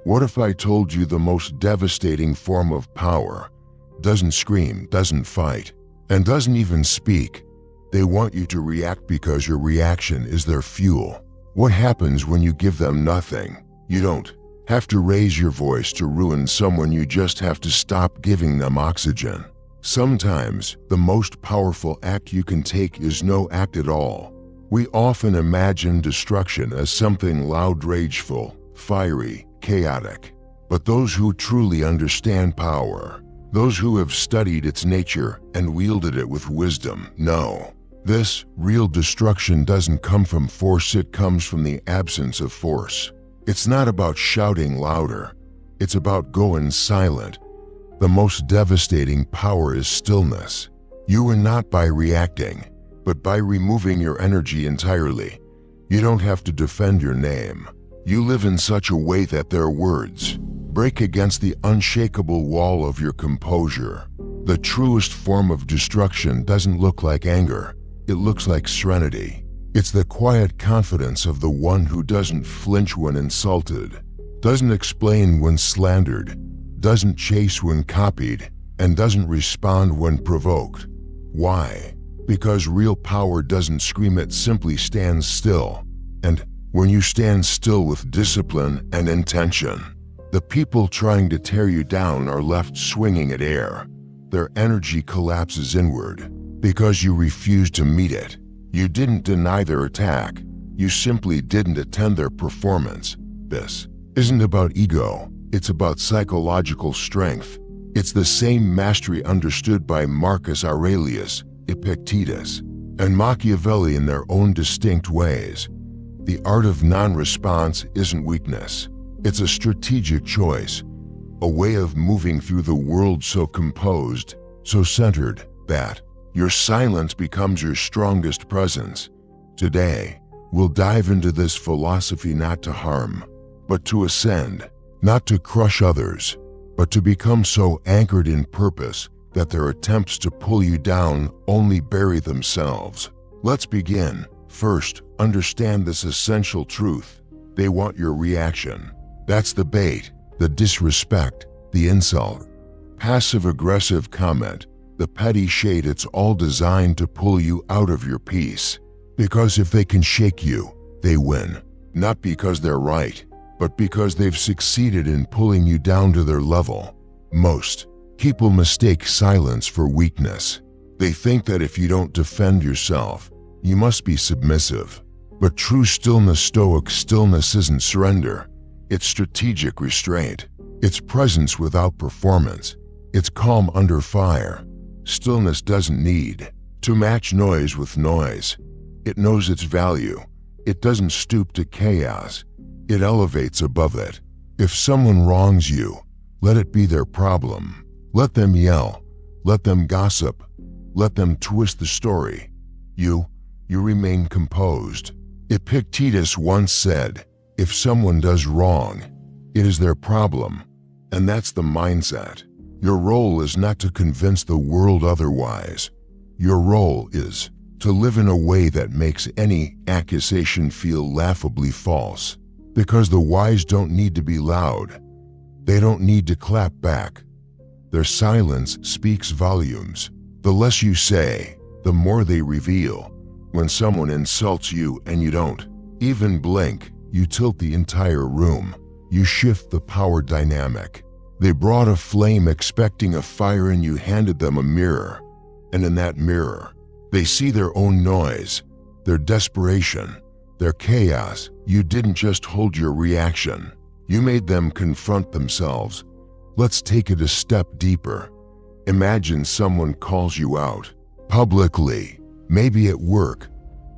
What if I told you the most devastating form of power doesn't scream, doesn't fight, and doesn't even speak? They want you to react because your reaction is their fuel. What happens when you give them nothing? You don't have to raise your voice to ruin someone, you just have to stop giving them oxygen. Sometimes the most powerful act you can take is no act at all. We often imagine destruction as something loud, rageful, fiery, chaotic. But those who truly understand power, those who have studied its nature and wielded it with wisdom, know this real destruction doesn't come from force, it comes from the absence of force. It's not about shouting louder, it's about going silent. The most devastating power is stillness. You are not by reacting, but by removing your energy entirely. You don't have to defend your name. You live in such a way that their words break against the unshakable wall of your composure. The truest form of destruction doesn't look like anger. It looks like serenity. It's the quiet confidence of the one who doesn't flinch when insulted, doesn't explain when slandered, doesn't chase when copied, and doesn't respond when provoked. Why? Because real power doesn't scream, it simply stands still. And when you stand still with discipline and intention, the people trying to tear you down are left swinging at air. Their energy collapses inward because you refuse to meet it. You didn't deny their attack, you simply didn't attend their performance. This isn't about ego, it's about psychological strength. It's the same mastery understood by Marcus Aurelius, Epictetus, and Machiavelli in their own distinct ways. The art of non-response isn't weakness, it's a strategic choice, a way of moving through the world so composed, so centered, that your silence becomes your strongest presence. Today, we'll dive into this philosophy, not to harm, but to ascend, not to crush others, but to become so anchored in purpose that their attempts to pull you down only bury themselves. Let's begin. First, understand this essential truth. They want your reaction. That's the bait, the disrespect, the insult, passive-aggressive comment, the petty shade. It's all designed to pull you out of your peace. Because if they can shake you, they win. Not because they're right, but because they've succeeded in pulling you down to their level. Most people mistake silence for weakness. They think that if you don't defend yourself, you must be submissive. But true stillness, Stoic stillness, isn't surrender. It's strategic restraint. It's presence without performance. It's calm under fire. Stillness doesn't need to match noise with noise. It knows its value. It doesn't stoop to chaos. It elevates above it. If someone wrongs you, let it be their problem. Let them yell. Let them gossip. Let them twist the story. You remain composed. Epictetus once said, if someone does wrong, it is their problem. And that's the mindset. Your role is not to convince the world otherwise. Your role is to live in a way that makes any accusation feel laughably false. Because the wise don't need to be loud. They don't need to clap back. Their silence speaks volumes. The less you say, the more they reveal. When someone insults you and you don't even blink, you tilt the entire room. You shift the power dynamic. They brought a flame expecting a fire, and you handed them a mirror. And in that mirror, they see their own noise, their desperation, their chaos. You didn't just hold your reaction. You made them confront themselves. Let's take it a step deeper. Imagine someone calls you out publicly, maybe at work,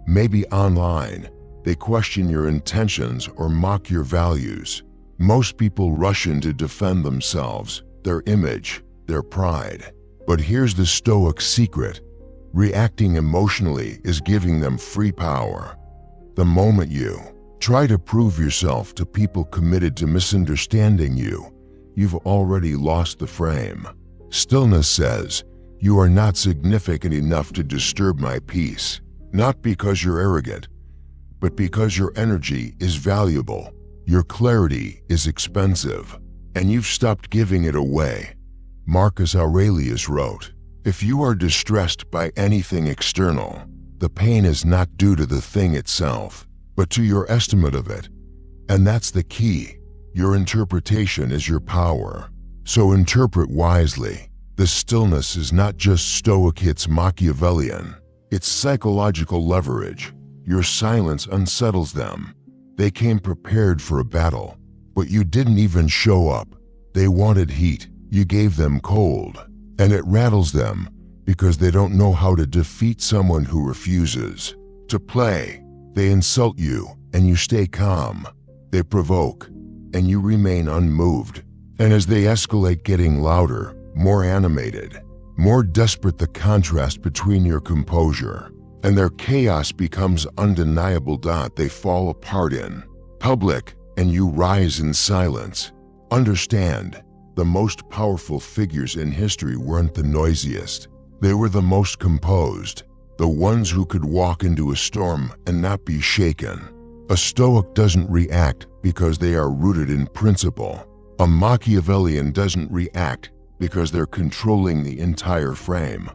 maybe online. They question your intentions or mock your values. Most people rush in to defend themselves, their image, their pride. But here's the Stoic secret. Reacting emotionally is giving them free power. The moment you try to prove yourself to people committed to misunderstanding you, you've already lost the frame. Stillness says, you are not significant enough to disturb my peace. Not because you're arrogant, but because your energy is valuable. Your clarity is expensive, and you've stopped giving it away. Marcus Aurelius wrote, "If you are distressed by anything external, the pain is not due to the thing itself, but to your estimate of it." And that's the key. Your interpretation is your power. So interpret wisely. The stillness is not just Stoic, it's Machiavellian. It's psychological leverage. Your silence unsettles them. They came prepared for a battle, but you didn't even show up. They wanted heat. You gave them cold. And it rattles them because they don't know how to defeat someone who refuses to play. They insult you and you stay calm. They provoke and you remain unmoved. And as they escalate, getting louder, more animated, more desperate, the contrast between your composure and their chaos becomes undeniable. They fall apart in public and you rise in silence. Understand, the most powerful figures in history weren't the noisiest. They were the most composed, the ones who could walk into a storm and not be shaken. A Stoic doesn't react because they are rooted in principle. A Machiavellian doesn't react because they're controlling the entire frame.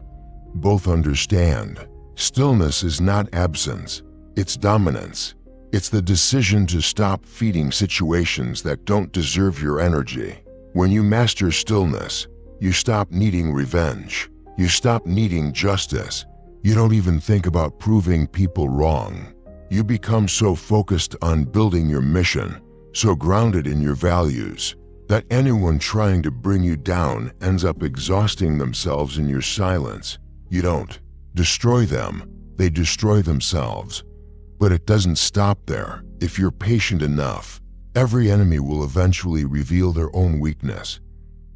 Both understand. Stillness is not absence, it's dominance. It's the decision to stop feeding situations that don't deserve your energy. When you master stillness, you stop needing revenge. You stop needing justice. You don't even think about proving people wrong. You become so focused on building your mission, so grounded in your values, that anyone trying to bring you down ends up exhausting themselves in your silence. You don't destroy them, they destroy themselves. But it doesn't stop there. If you're patient enough, every enemy will eventually reveal their own weakness.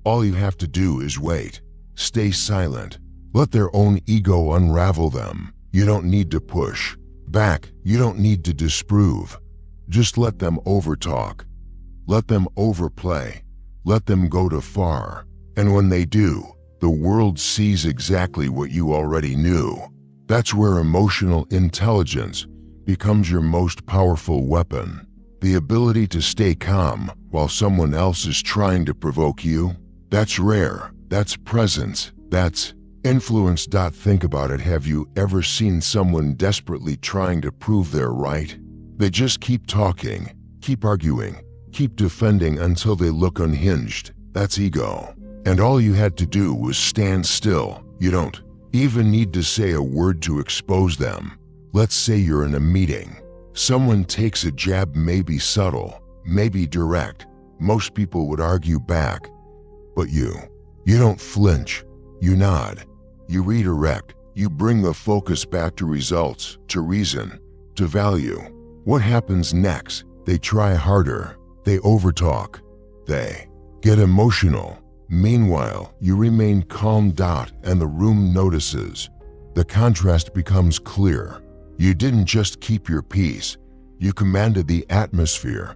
All you have to do is wait. Stay silent. Let their own ego unravel them. You don't need to push back. You don't need to disprove. Just let them overtalk. Let them overplay. Let them go too far. And when they do, the world sees exactly what you already knew. That's where emotional intelligence becomes your most powerful weapon. The ability to stay calm while someone else is trying to provoke you. That's rare. That's presence. That's influence. Think about it. Have you ever seen someone desperately trying to prove they're right? They just keep talking, keep arguing, keep defending until they look unhinged. That's ego. And all you had to do was stand still. You don't even need to say a word to expose them. Let's say you're in a meeting. Someone takes a jab, maybe subtle, maybe direct. Most people would argue back. But you don't flinch. You nod. You redirect. You bring the focus back to results, to reason, to value. What happens next? They try harder. They overtalk. They get emotional. Meanwhile, you remain calm. And the room notices. The contrast becomes clear. You didn't just keep your peace. You commanded the atmosphere.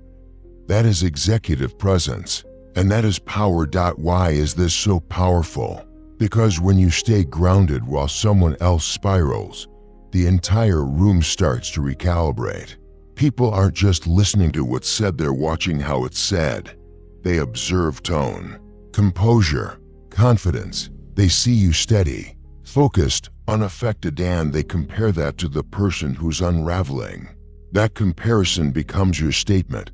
That is executive presence. And that is power. Why is this so powerful? Because when you stay grounded while someone else spirals, the entire room starts to recalibrate. People aren't just listening to what's said, they're watching how it's said. They observe tone, composure, confidence. They see you steady, focused, unaffected, and they compare that to the person who's unraveling. That comparison becomes your statement.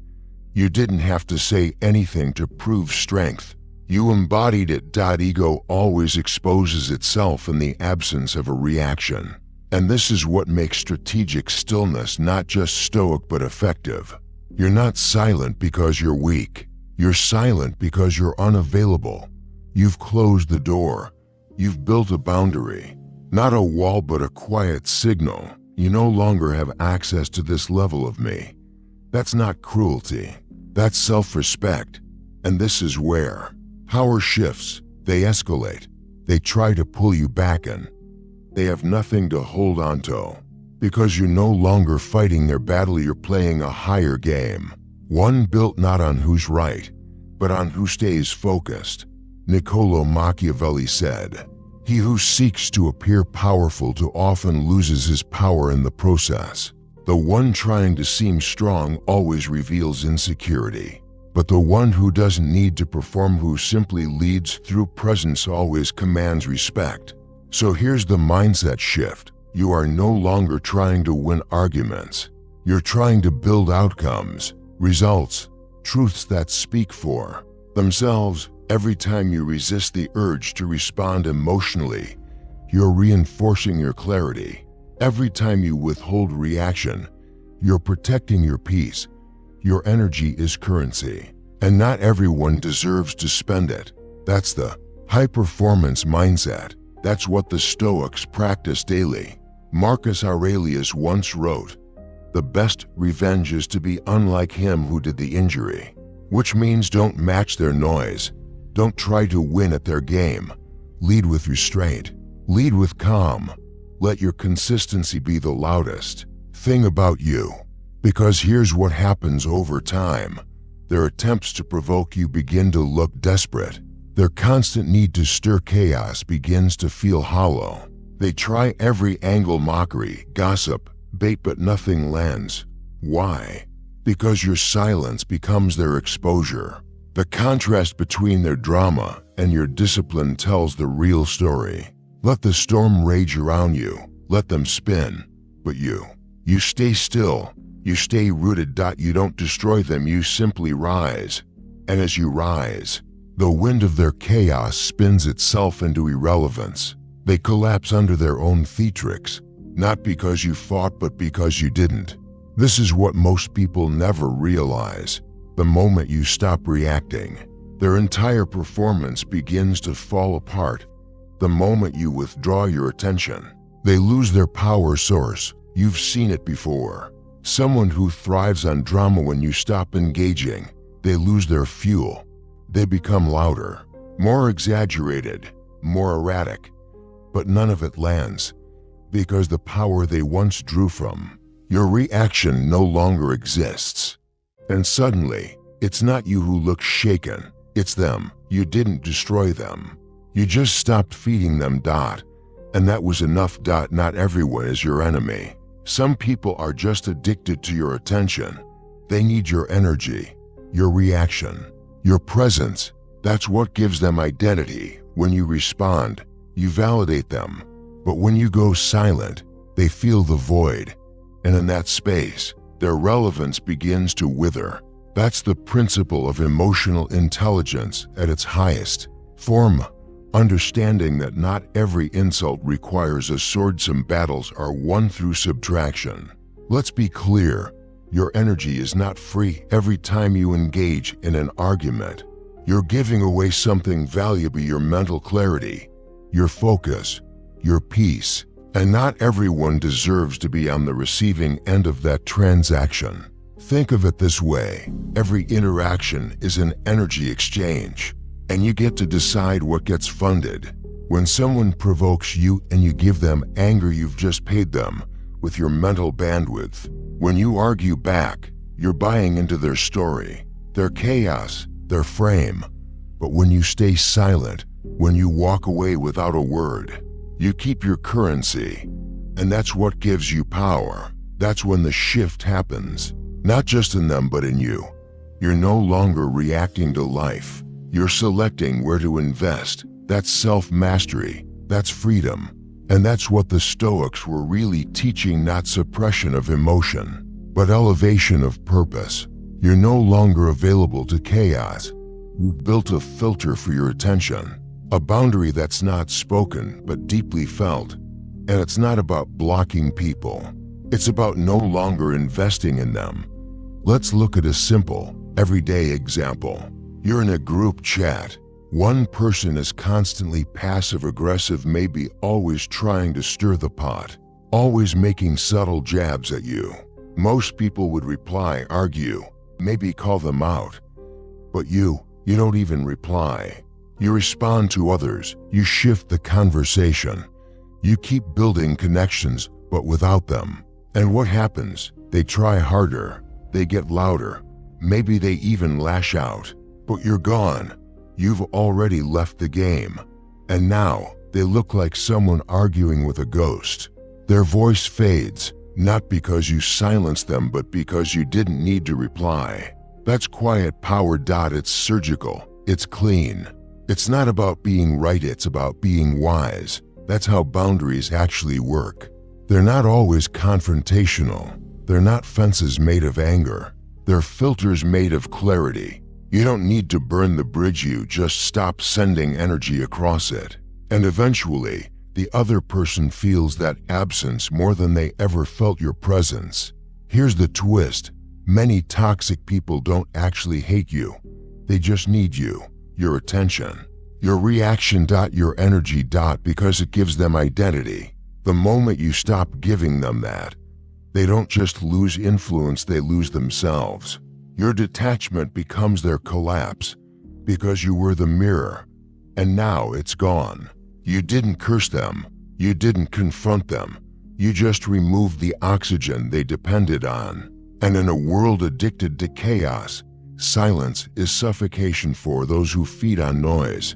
You didn't have to say anything to prove strength. You embodied it. Ego always exposes itself in the absence of a reaction. And this is what makes strategic stillness not just stoic but effective. You're not silent because you're weak. You're silent because you're unavailable. You've closed the door. You've built a boundary. Not a wall but a quiet signal. You no longer have access to this level of me. That's not cruelty. That's self-respect. And this is where power shifts. They escalate. They try to pull you back in. They have nothing to hold on to. Because you're no longer fighting their battle, you're playing a higher game. One built not on who's right, but on who stays focused. Niccolo Machiavelli said, "He who seeks to appear powerful too often loses his power in the process." The one trying to seem strong always reveals insecurity. But the one who doesn't need to perform, who simply leads through presence, always commands respect. So here's the mindset shift. You are no longer trying to win arguments. You're trying to build outcomes, results, truths that speak for themselves. Every time you resist the urge to respond emotionally, you're reinforcing your clarity. Every time you withhold reaction, you're protecting your peace. Your energy is currency, and not everyone deserves to spend it. That's the high-performance mindset. That's what the Stoics practice daily. Marcus Aurelius once wrote, "The best revenge is to be unlike him who did the injury," which means don't match their noise. Don't try to win at their game. Lead with restraint. Lead with calm. Let your consistency be the loudest thing about you. Because here's what happens over time. Their attempts to provoke you begin to look desperate. Their constant need to stir chaos begins to feel hollow. They try every angle: mockery, gossip, bait, but nothing lands. Why? Because your silence becomes their exposure. The contrast between their drama and your discipline tells the real story. Let the storm rage around you. Let them spin. But you stay still. You stay rooted. You don't destroy them. You simply rise. And as you rise, the wind of their chaos spins itself into irrelevance. They collapse under their own theatrics, not because you fought, but because you didn't. This is what most people never realize. The moment you stop reacting, their entire performance begins to fall apart. The moment you withdraw your attention, they lose their power source. You've seen it before. Someone who thrives on drama, when you stop engaging, they lose their fuel. They become louder, more exaggerated, more erratic. But none of it lands, because the power they once drew from your reaction no longer exists. And suddenly, it's not you who looks shaken, it's them. You didn't destroy them. You just stopped feeding them. And that was enough. Not everyone is your enemy. Some people are just addicted to your attention. They need your energy, your reaction, your presence. That's what gives them identity. When you respond, you validate them. But when you go silent, they feel the void. And in that space, their relevance begins to wither. That's the principle of emotional intelligence at its highest form. Understanding that not every insult requires a sword. Some battles are won through subtraction. Let's be clear, your energy is not free. Every time you engage in an argument, you're giving away something valuable: your mental clarity, your focus, your peace. And not everyone deserves to be on the receiving end of that transaction. Think of it this way: every interaction is an energy exchange. And you get to decide what gets funded. When someone provokes you and you give them anger, you've just paid them with your mental bandwidth. When you argue back, you're buying into their story, their chaos, their frame. But when you stay silent, when you walk away without a word, you keep your currency. And that's what gives you power. That's when the shift happens, not just in them, but in you. You're no longer reacting to life. You're selecting where to invest. That's self-mastery. That's freedom. And that's what the Stoics were really teaching: not suppression of emotion, but elevation of purpose. You're no longer available to chaos. You've built a filter for your attention, a boundary that's not spoken but deeply felt. And it's not about blocking people. It's about no longer investing in them. Let's look at a simple, everyday example. You're in a group chat. One person is constantly passive-aggressive, maybe always trying to stir the pot, always making subtle jabs at you. Most people would reply, argue, maybe call them out. But you don't even reply. You respond to others. You shift the conversation. You keep building connections, but without them. And what happens? They try harder. They get louder. Maybe they even lash out. But you're gone. You've already left the game. And now, they look like someone arguing with a ghost. Their voice fades. Not because you silenced them, but because you didn't need to reply. That's quiet power. It's surgical. It's clean. It's not about being right, it's about being wise. That's how boundaries actually work. They're not always confrontational. They're not fences made of anger. They're filters made of clarity. You don't need to burn the bridge, you just stop sending energy across it. And eventually, the other person feels that absence more than they ever felt your presence. Here's the twist. Many toxic people don't actually hate you. They just need you, your attention, your reaction, your energy, because it gives them identity. The moment you stop giving them that, they don't just lose influence, they lose themselves. Your detachment becomes their collapse because you were the mirror, and now it's gone. You didn't curse them. You didn't confront them. You just removed the oxygen they depended on. And in a world addicted to chaos, silence is suffocation for those who feed on noise.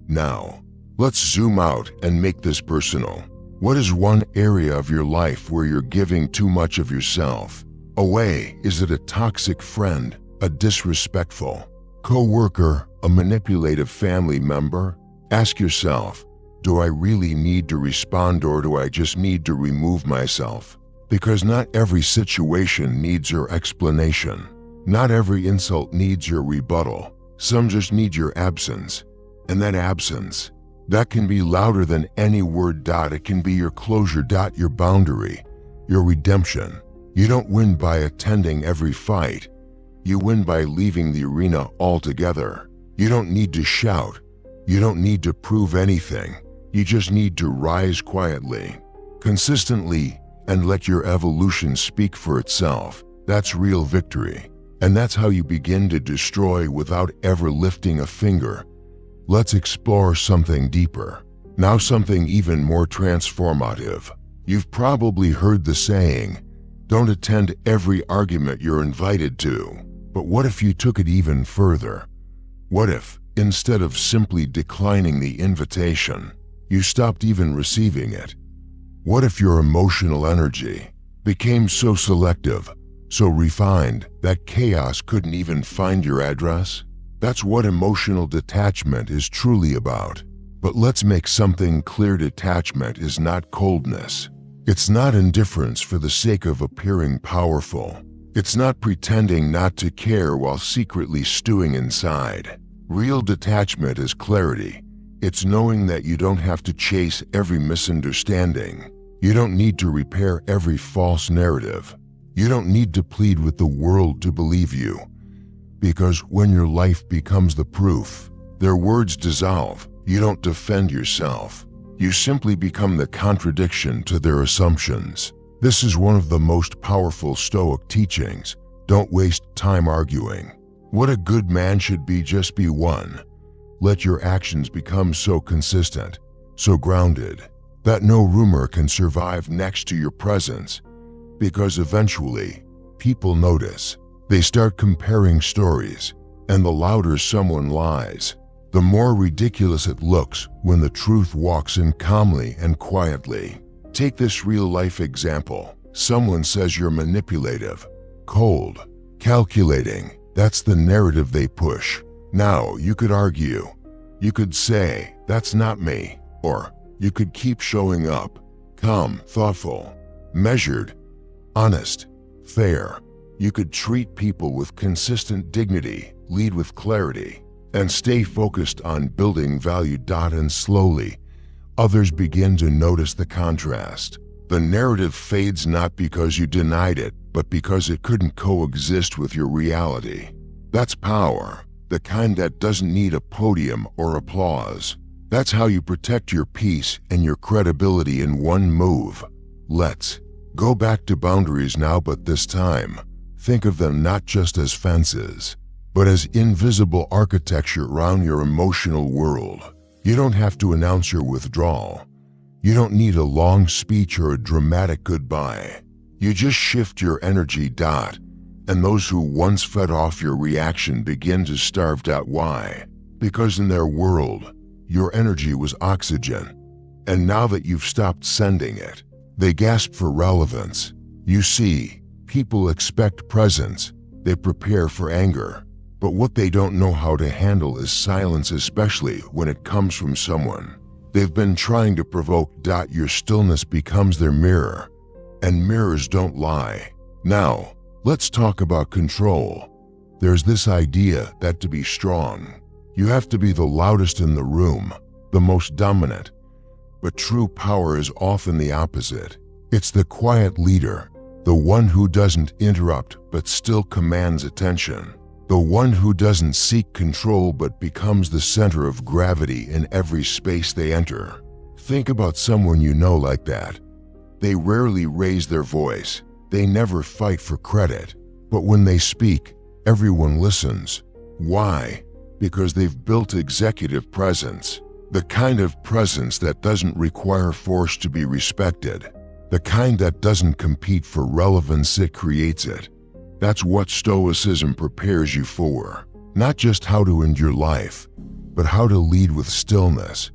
Now, let's zoom out and make this personal. What is one area of your life where you're giving too much of yourself away? Is it a toxic friend, a disrespectful co-worker, a manipulative family member? Ask yourself, do I really need to respond, or do I just need to remove myself? Because not every situation needs your explanation. Not every insult needs your rebuttal. Some just need your absence. And that absence, that can be louder than any word. It can be your closure. Your boundary, your redemption. You don't win by attending every fight. You win by leaving the arena altogether. You don't need to shout. You don't need to prove anything. You just need to rise quietly, consistently, and let your evolution speak for itself. That's real victory. And that's how you begin to destroy without ever lifting a finger. Let's explore something deeper. Now something even more transformative. You've probably heard the saying, don't attend every argument you're invited to. But what if you took it even further? What if, instead of simply declining the invitation, you stopped even receiving it? What if your emotional energy became so selective, so refined, that chaos couldn't even find your address? That's what emotional detachment is truly about. But let's make something clear. Detachment is not coldness. It's not indifference for the sake of appearing powerful. It's not pretending not to care while secretly stewing inside. Real detachment is clarity. It's knowing that you don't have to chase every misunderstanding. You don't need to repair every false narrative. You don't need to plead with the world to believe you. Because when your life becomes the proof, their words dissolve. You don't defend yourself. You simply become the contradiction to their assumptions. This is one of the most powerful Stoic teachings. Don't waste time arguing. What a good man should be, just be one. Let your actions become so consistent, so grounded, that no rumor can survive next to your presence. Because eventually, people notice. They start comparing stories, and the louder someone lies, the more ridiculous it looks when the truth walks in calmly and quietly. Take this real-life example. Someone says you're manipulative, cold, calculating. That's the narrative they push. Now, you could argue. You could say, that's not me. Or, you could keep showing up, calm, thoughtful, measured, honest, fair. You could treat people with consistent dignity, lead with clarity, and stay focused on building value. And slowly, others begin to notice the contrast. The narrative fades not because you denied it, but because it couldn't coexist with your reality. That's power, the kind that doesn't need a podium or applause. That's how you protect your peace and your credibility in one move. Let's go back to boundaries now, but this time, think of them not just as fences, but as invisible architecture around your emotional world. You don't have to announce your withdrawal. You don't need a long speech or a dramatic goodbye. You just shift your energy. And those who once fed off your reaction begin to starve. Why? Because in their world, your energy was oxygen. And now that you've stopped sending it, they gasp for relevance. You see, people expect presence, they prepare for anger, but what they don't know how to handle is silence, especially when it comes from someone they've been trying to provoke. Your stillness becomes their mirror, and mirrors don't lie. Now, let's talk about control. There's this idea that to be strong, you have to be the loudest in the room, the most dominant. But true power is often the opposite. It's the quiet leader, the one who doesn't interrupt but still commands attention, the one who doesn't seek control but becomes the center of gravity in every space they enter. Think about someone you know like that. They rarely raise their voice, they never fight for credit, but when they speak, everyone listens. Why? Because they've built executive presence, the kind of presence that doesn't require force to be respected, the kind that doesn't compete for relevance, it creates it. That's what Stoicism prepares you for, not just how to end your life, but how to lead with stillness,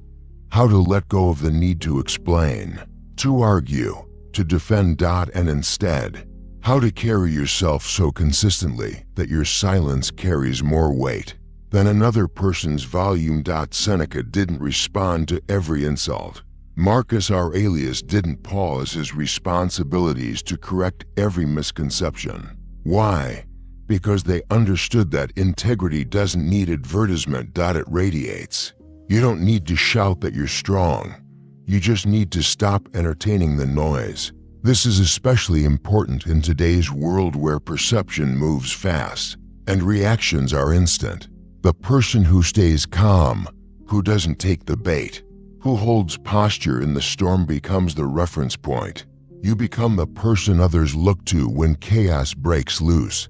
how to let go of the need to explain, to argue, to defend, and instead, how to carry yourself so consistently that your silence carries more weight than another person's volume. Seneca didn't respond to every insult. Marcus Aurelius didn't pause his responsibilities to correct every misconception. Why? Because they understood that integrity doesn't need advertisement. It radiates. You don't need to shout that you're strong. You just need to stop entertaining the noise. This is especially important in today's world where perception moves fast and reactions are instant. The person who stays calm, who doesn't take the bait, who holds posture in the storm becomes the reference point. You become the person others look to when chaos breaks loose.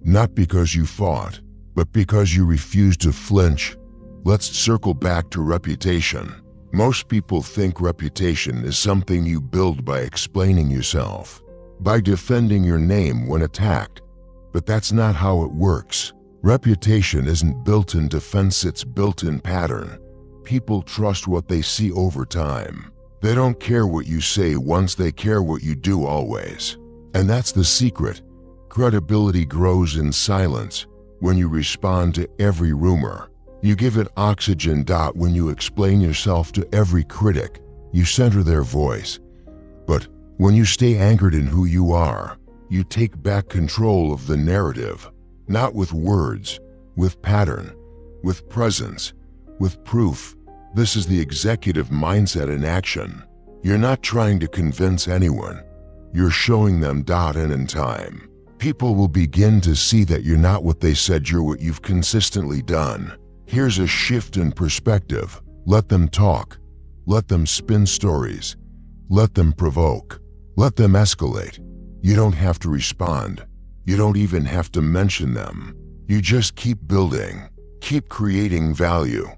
Not because you fought, but because you refused to flinch. Let's circle back to reputation. Most people think reputation is something you build by explaining yourself, by defending your name when attacked. But that's not how it works. Reputation isn't built in defense, it's built in pattern. People trust what they see over time. They don't care what you say once, they care what you do always. And that's the secret. Credibility grows in silence. When you respond to every rumor, you give it oxygen. When you explain yourself to every critic, you center their voice. But when you stay anchored in who you are, you take back control of the narrative. Not with words, with pattern, with presence, with proof. This is the executive mindset in action. You're not trying to convince anyone. You're showing them. And in time, people will begin to see that you're not what they said, you're what you've consistently done. Here's a shift in perspective. Let them talk. Let them spin stories. Let them provoke. Let them escalate. You don't have to respond. You don't even have to mention them. You just keep building, keep creating value,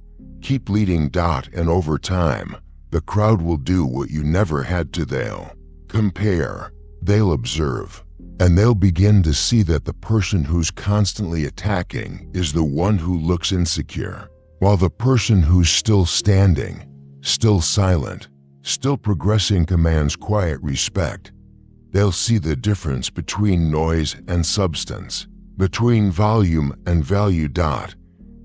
keep leading. And over time, the crowd will do what you never had to. They'll compare, they'll observe, and they'll begin to see that the person who's constantly attacking is the one who looks insecure, while the person who's still standing, still silent, still progressing commands quiet respect. They'll see the difference between noise and substance, between volume and value.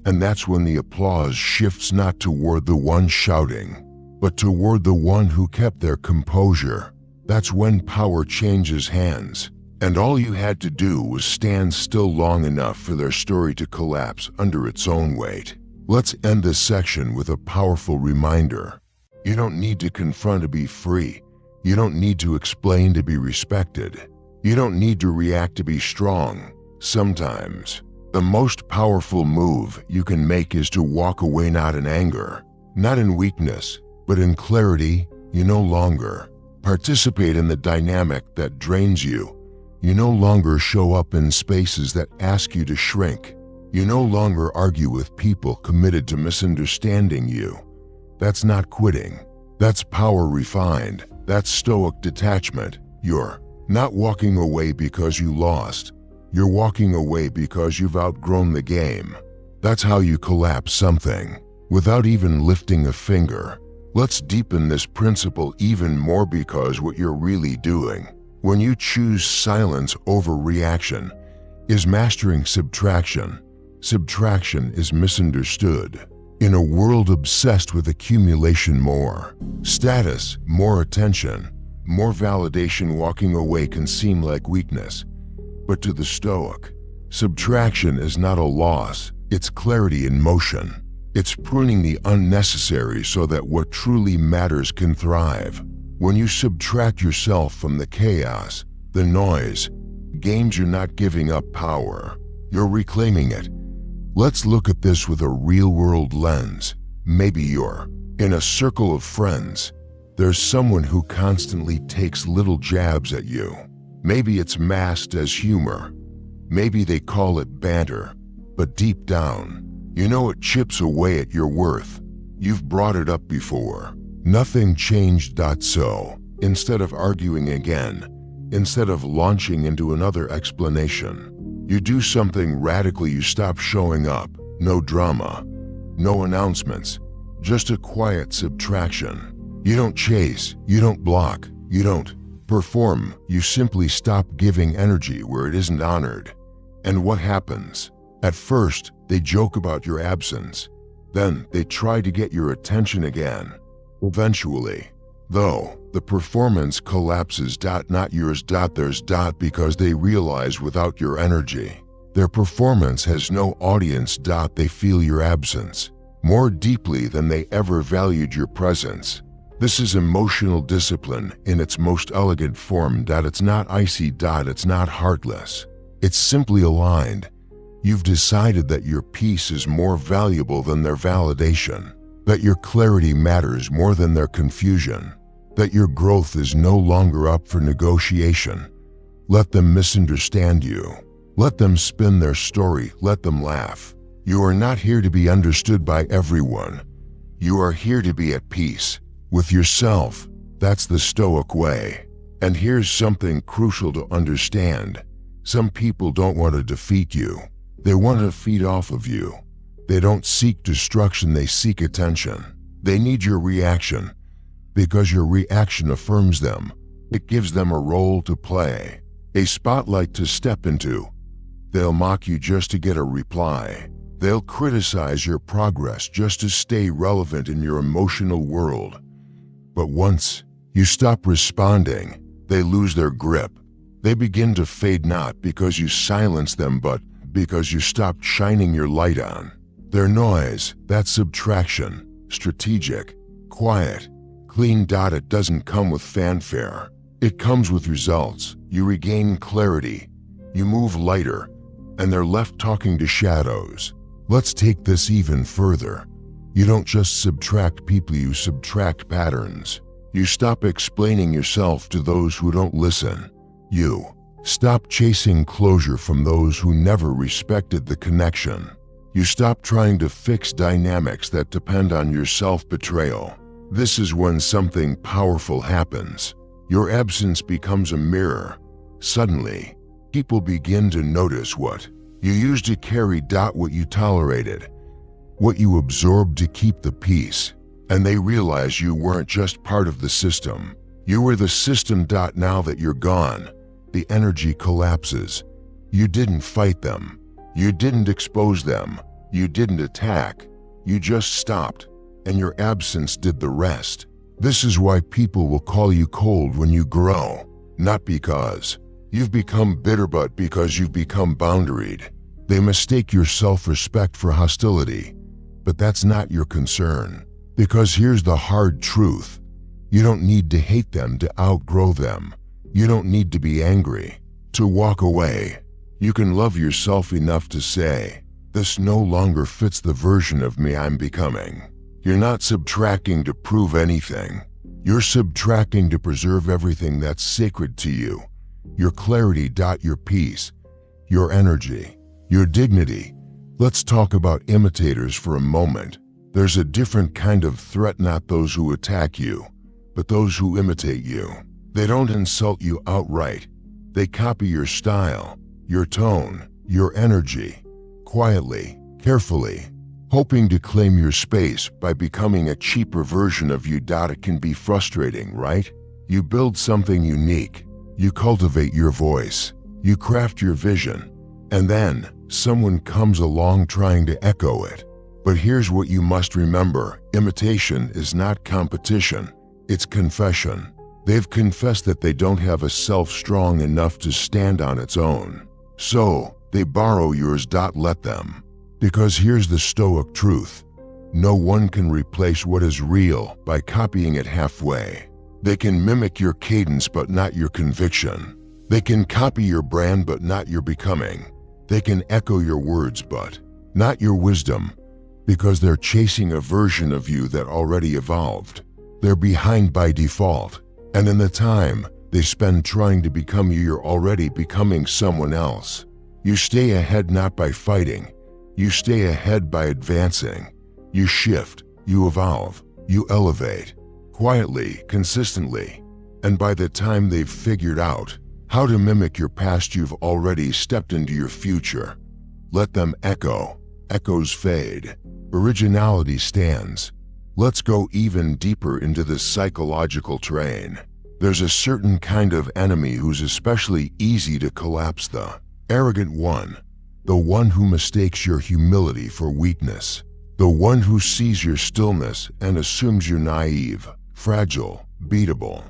And that's when the applause shifts not toward the one shouting, but toward the one who kept their composure. That's when power changes hands, and all you had to do was stand still long enough for their story to collapse under its own weight. Let's end this section with a powerful reminder. You don't need to confront to be free. You don't need to explain to be respected. You don't need to react to be strong. Sometimes, the most powerful move you can make is to walk away, not in anger, not in weakness, but in clarity. You no longer participate in the dynamic that drains you. You no longer show up in spaces that ask you to shrink. You no longer argue with people committed to misunderstanding you. That's not quitting. That's power refined. That's Stoic detachment. You're not walking away because you lost. You're walking away because you've outgrown the game. That's how you collapse something, without even lifting a finger. Let's deepen this principle even more, because what you're really doing When you choose silence over reaction, is mastering subtraction. Subtraction is misunderstood. In a world obsessed with accumulation, more status, more attention, more validation, walking away can seem like weakness. But to the Stoic, subtraction is not a loss, it's clarity in motion. It's pruning the unnecessary so that what truly matters can thrive. When you subtract yourself from the chaos, the noise, games, you're not giving up power, you're reclaiming it. Let's look at this with a real-world lens. Maybe you're in a circle of friends. There's someone who constantly takes little jabs at you. Maybe it's masked as humor. Maybe they call it banter. But deep down, you know it chips away at your worth. You've brought it up before. Nothing changed. So, instead of arguing again, instead of launching into another explanation, you do something radical. You stop showing up. No drama, no announcements, just a quiet subtraction. You don't chase, you don't block, you don't perform. You simply stop giving energy where it isn't honored. And what happens? At first, they joke about your absence. Then they try to get your attention again. Eventually, though, the performance collapses. Not yours. Theirs. Because they realize without your energy, their performance has no audience. They feel your absence more deeply than they ever valued your presence. This is emotional discipline in its most elegant form. It's not icy. It's not heartless. It's simply aligned. You've decided that your peace is more valuable than their validation, that your clarity matters more than their confusion, that your growth is no longer up for negotiation. Let them misunderstand you. Let them spin their story. Let them laugh. You are not here to be understood by everyone. You are here to be at peace with yourself. That's the Stoic way. And here's something crucial to understand. Some people don't want to defeat you. They want to feed off of you. They don't seek destruction, they seek attention. They need your reaction, because your reaction affirms them. It gives them a role to play, a spotlight to step into. They'll mock you just to get a reply. They'll criticize your progress just to stay relevant in your emotional world. But once you stop responding, they lose their grip. They begin to fade, not because you silence them, but because you stopped shining your light on. Their noise, that subtraction, strategic, quiet, clean. It doesn't come with fanfare. It comes with results. You regain clarity, you move lighter, and they're left talking to shadows. Let's take this even further. You don't just subtract people, you subtract patterns. You stop explaining yourself to those who don't listen. You stop chasing closure from those who never respected the connection. You stop trying to fix dynamics that depend on your self-betrayal. This is when something powerful happens. Your absence becomes a mirror. Suddenly, people begin to notice what you used to carry. What you tolerated, what you absorbed to keep the peace. And they realize you weren't just part of the system. You were the system. Now that you're gone, the energy collapses. You didn't fight them. You didn't expose them. You didn't attack. You just stopped, and your absence did the rest. This is why people will call you cold when you grow. Not because you've become bitter, but because you've become boundaried. They mistake your self-respect for hostility, but that's not your concern. Because here's the hard truth. You don't need to hate them to outgrow them. You don't need to be angry to walk away. You can love yourself enough to say, this no longer fits the version of me I'm becoming. You're not subtracting to prove anything. You're subtracting to preserve everything that's sacred to you. Your clarity. Your peace, your energy, your dignity. Let's talk about imitators for a moment. There's a different kind of threat, not those who attack you, but those who imitate you. They don't insult you outright. They copy your style, your tone, your energy, quietly, carefully, hoping to claim your space by becoming a cheaper version of you. It can be frustrating, right? You build something unique, You cultivate your voice. You craft your vision. And then someone comes along trying to echo it. But here's what you must remember. Imitation is not competition. It's confession. They've confessed that they don't have a self strong enough to stand on its own. So they borrow yours. Let them. Because here's the Stoic truth. No one can replace what is real by copying it halfway. They can mimic your cadence but not your conviction. They can copy your brand but not your becoming. They can echo your words but not your wisdom, because they're chasing a version of you that already evolved. They're behind by default, and in the time they spend trying to become you, you're already becoming someone else. You stay ahead not by fighting. You stay ahead by advancing. You shift, you evolve, you elevate, quietly, consistently, and by the time they've figured out how to mimic your past, you've already stepped into your future. Let them echo. Echoes fade. Originality stands. Let's go even deeper into the psychological terrain. There's a certain kind of enemy who's especially easy to collapse: the arrogant one, the one who mistakes your humility for weakness, the one who sees your stillness and assumes you're naive, fragile, beatable.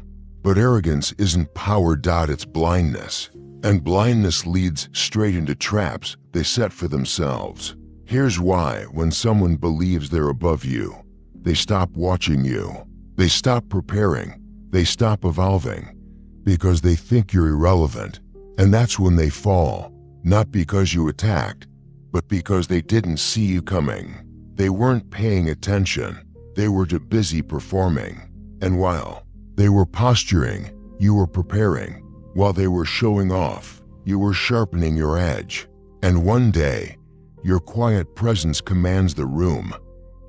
But arrogance isn't power. It's blindness. And blindness leads straight into traps they set for themselves. Here's why: when someone believes they're above you, they stop watching you. They stop preparing. They stop evolving because they think you're irrelevant. And that's when they fall, not because you attacked, but because they didn't see you coming. They weren't paying attention. They were too busy performing. And while they were posturing, you were preparing. While they were showing off, you were sharpening your edge. And one day, your quiet presence commands the room.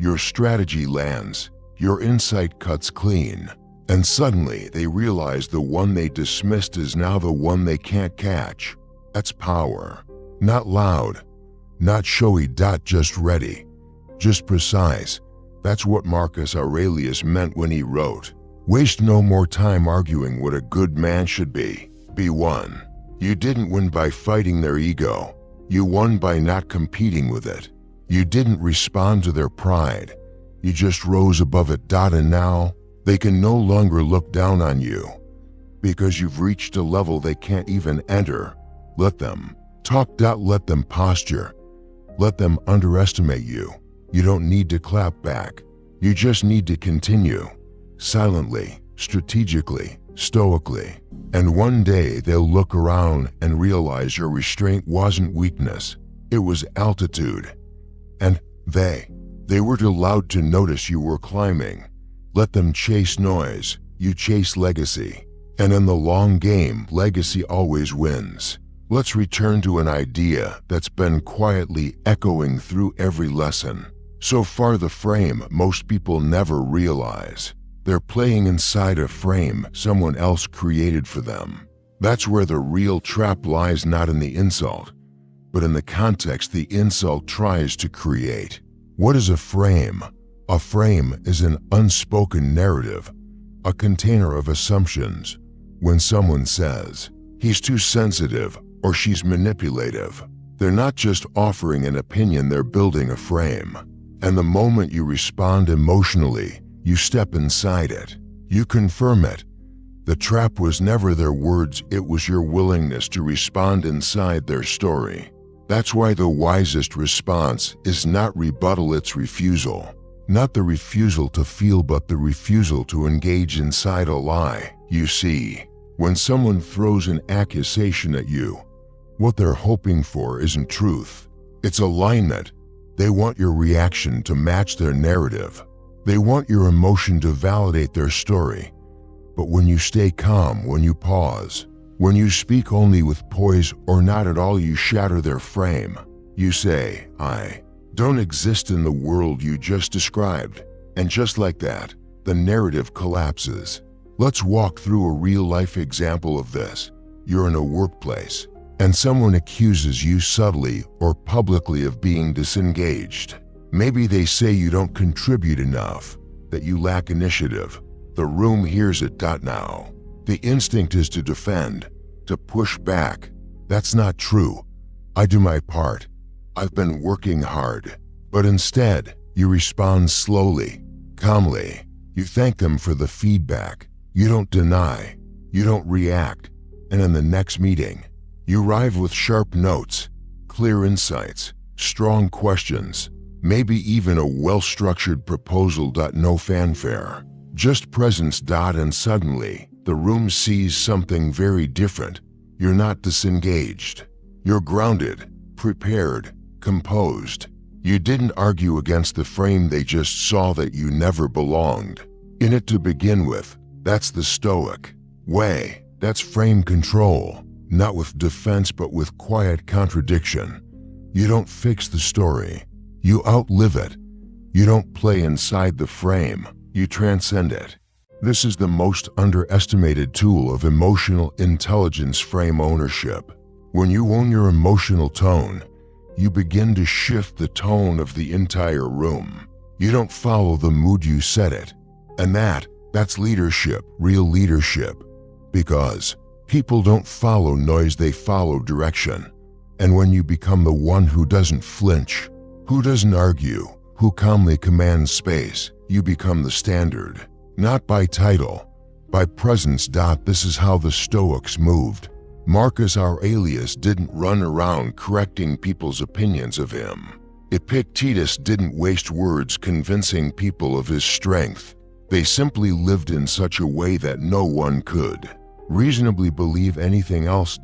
Your strategy lands. Your insight cuts clean. And suddenly they realize the one they dismissed is now the one they can't catch. That's power. Not loud, not showy. Just ready, just precise. That's what Marcus Aurelius meant when he wrote, "Waste no more time arguing what a good man should be. Be one." You didn't win by fighting their ego. You won by not competing with it. You didn't respond to their pride. You just rose above it. And now they can no longer look down on you because you've reached a level they can't even enter. Let them talk. Let them posture. Let them underestimate you. You don't need to clap back. You just need to continue. Silently, strategically, stoically. And one day they'll look around and realize your restraint wasn't weakness. It was altitude. And they weren't allowed to notice you were climbing. Let them chase noise. You chase legacy. And in the long game, legacy always wins. Let's return to an idea that's been quietly echoing through every lesson. So far, the frame most people never realize. They're playing inside a frame someone else created for them. That's where the real trap lies, not in the insult, but in the context the insult tries to create. What is a frame? A frame is an unspoken narrative, a container of assumptions. When someone says, "He's too sensitive," or "she's manipulative," they're not just offering an opinion, they're building a frame. And the moment you respond emotionally, you step inside it. You confirm it. The trap was never their words, it was your willingness to respond inside their story. That's why the wisest response is not rebuttal, it's refusal. Not the refusal to feel, but the refusal to engage inside a lie. You see, when someone throws an accusation at you, what they're hoping for isn't truth. It's alignment. They want your reaction to match their narrative. They want your emotion to validate their story. But when you stay calm, when you pause, when you speak only with poise or not at all, you shatter their frame. You say, "I don't exist in the world you just described." And just like that, the narrative collapses. Let's walk through a real-life example of this. You're in a workplace, and someone accuses you subtly or publicly of being disengaged. Maybe they say you don't contribute enough, that you lack initiative. The room hears it. Now, The instinct is to defend, to push back. That's not true. I do my part. I've been working hard. But instead, you respond slowly, calmly. You thank them for the feedback. You don't deny. You don't react. And in the next meeting, you arrive with sharp notes, clear insights, strong questions, maybe even a well-structured proposal. No fanfare, just presence. And suddenly, the room sees something very different. You're not disengaged. You're grounded, prepared, composed. You didn't argue against the frame, they just saw that you never belonged in it to begin with. That's the Stoic way. That's frame control, not with defense but with quiet contradiction. You don't fix the story. You outlive it. You don't play inside the frame. You transcend it. This is the most underestimated tool of emotional intelligence: frame ownership. When you own your emotional tone, you begin to shift the tone of the entire room. You don't follow the mood, you set it. And that's leadership, real leadership. Because people don't follow noise, they follow direction. And when you become the one who doesn't flinch, who doesn't argue, who calmly commands space, you become the standard. Not by title, by presence. This is how the Stoics moved. Marcus Aurelius didn't run around correcting people's opinions of him. Epictetus didn't waste words convincing people of his strength. They simply lived in such a way that no one could reasonably believe anything else.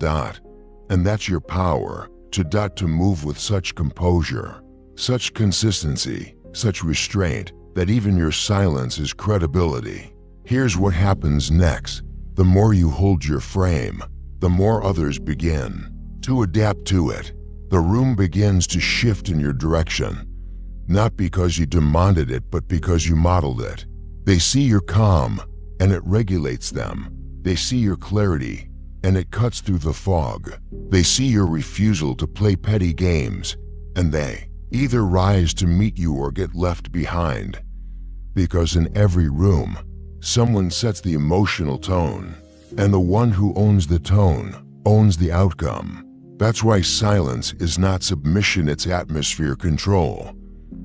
And that's your power, to move with such composure, such consistency, such restraint, that even your silence is credibility. Here's what happens next. The more you hold your frame, the more others begin to adapt to it. The room begins to shift in your direction, not because you demanded it, but because you modeled it. They see your calm, and it regulates them. They see your clarity, and it cuts through the fog. They see your refusal to play petty games, and they either rise to meet you or get left behind. Because in every room, someone sets the emotional tone, and the one who owns the tone owns the outcome. That's why silence is not submission, it's atmosphere control.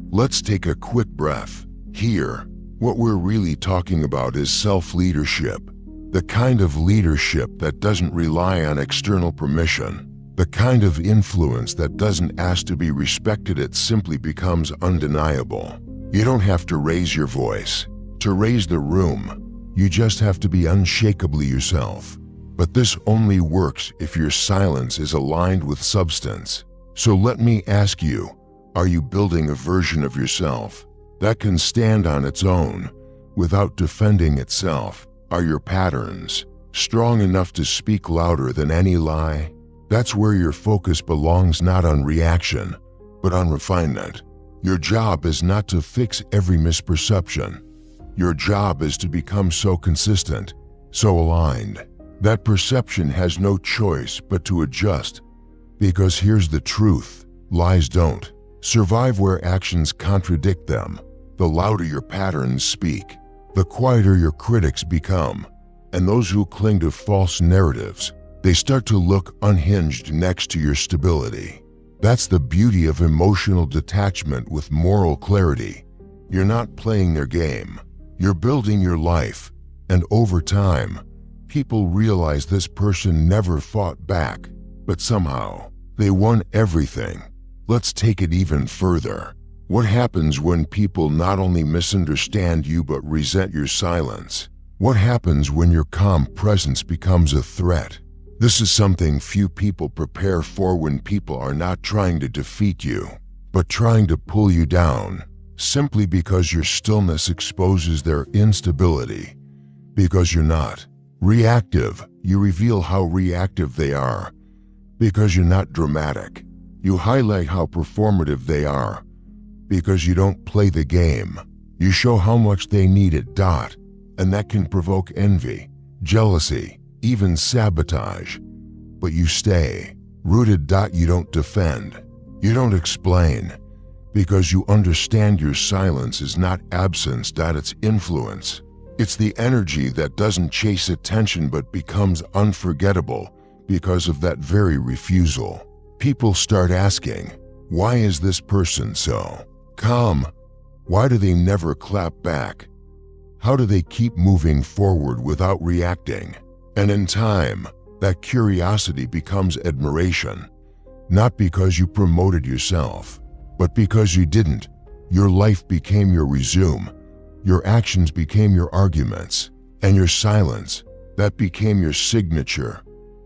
Let's take a quick breath. Here, what we're really talking about is self-leadership. The kind of leadership that doesn't rely on external permission. The kind of influence that doesn't ask to be respected, it simply becomes undeniable. You don't have to raise your voice to raise the room. You just have to be unshakably yourself. But this only works if your silence is aligned with substance. So let me ask you, are you building a version of yourself that can stand on its own without defending itself? Are your patterns strong enough to speak louder than any lie? That's where your focus belongs, not on reaction, but on refinement. Your job is not to fix every misperception. Your job is to become so consistent, so aligned, that perception has no choice but to adjust. Because here's the truth: lies don't survive where actions contradict them. The louder your patterns speak, the quieter your critics become. And those who cling to false narratives, they start to look unhinged next to your stability. That's the beauty of emotional detachment with moral clarity. You're not playing their game. You're building your life. And over time, people realize this person never fought back, but somehow they won everything. Let's take it even further. What happens when people not only misunderstand you but resent your silence? What happens when your calm presence becomes a threat? This is something few people prepare for. When people are not trying to defeat you, but trying to pull you down, simply because your stillness exposes their instability. Because you're not reactive, you reveal how reactive they are. Because you're not dramatic, you highlight how performative they are. Because you don't play the game, you show how much they need it. And that can provoke envy, jealousy, even sabotage. But you stay rooted. You don't defend, you don't explain, because you understand your silence is not absence, it's influence. It's the energy that doesn't chase attention but becomes unforgettable because of that very refusal. People start asking, why is this person so calm? Why do they never clap back? How do they keep moving forward without reacting? And in time, that curiosity becomes admiration, not because you promoted yourself, but because you didn't. Your life became your resume, your actions became your arguments, and your silence, that became your signature.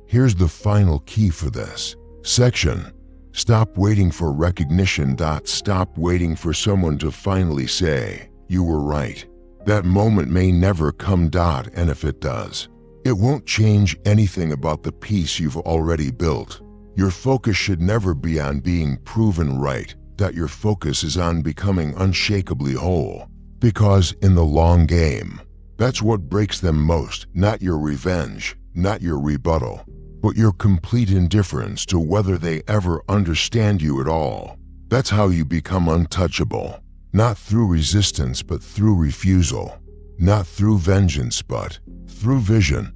Here's the final key for this section. Stop waiting for recognition. Stop waiting for someone to finally say, you were right. That moment may never come. And if it does, it won't change anything about the peace you've already built. Your focus should never be on being proven right. Your focus is on becoming unshakably whole. Because in the long game, that's what breaks them most. Not your revenge, not your rebuttal, but your complete indifference to whether they ever understand you at all. That's how you become untouchable. Not through resistance, but through refusal. Not through vengeance, but through vision.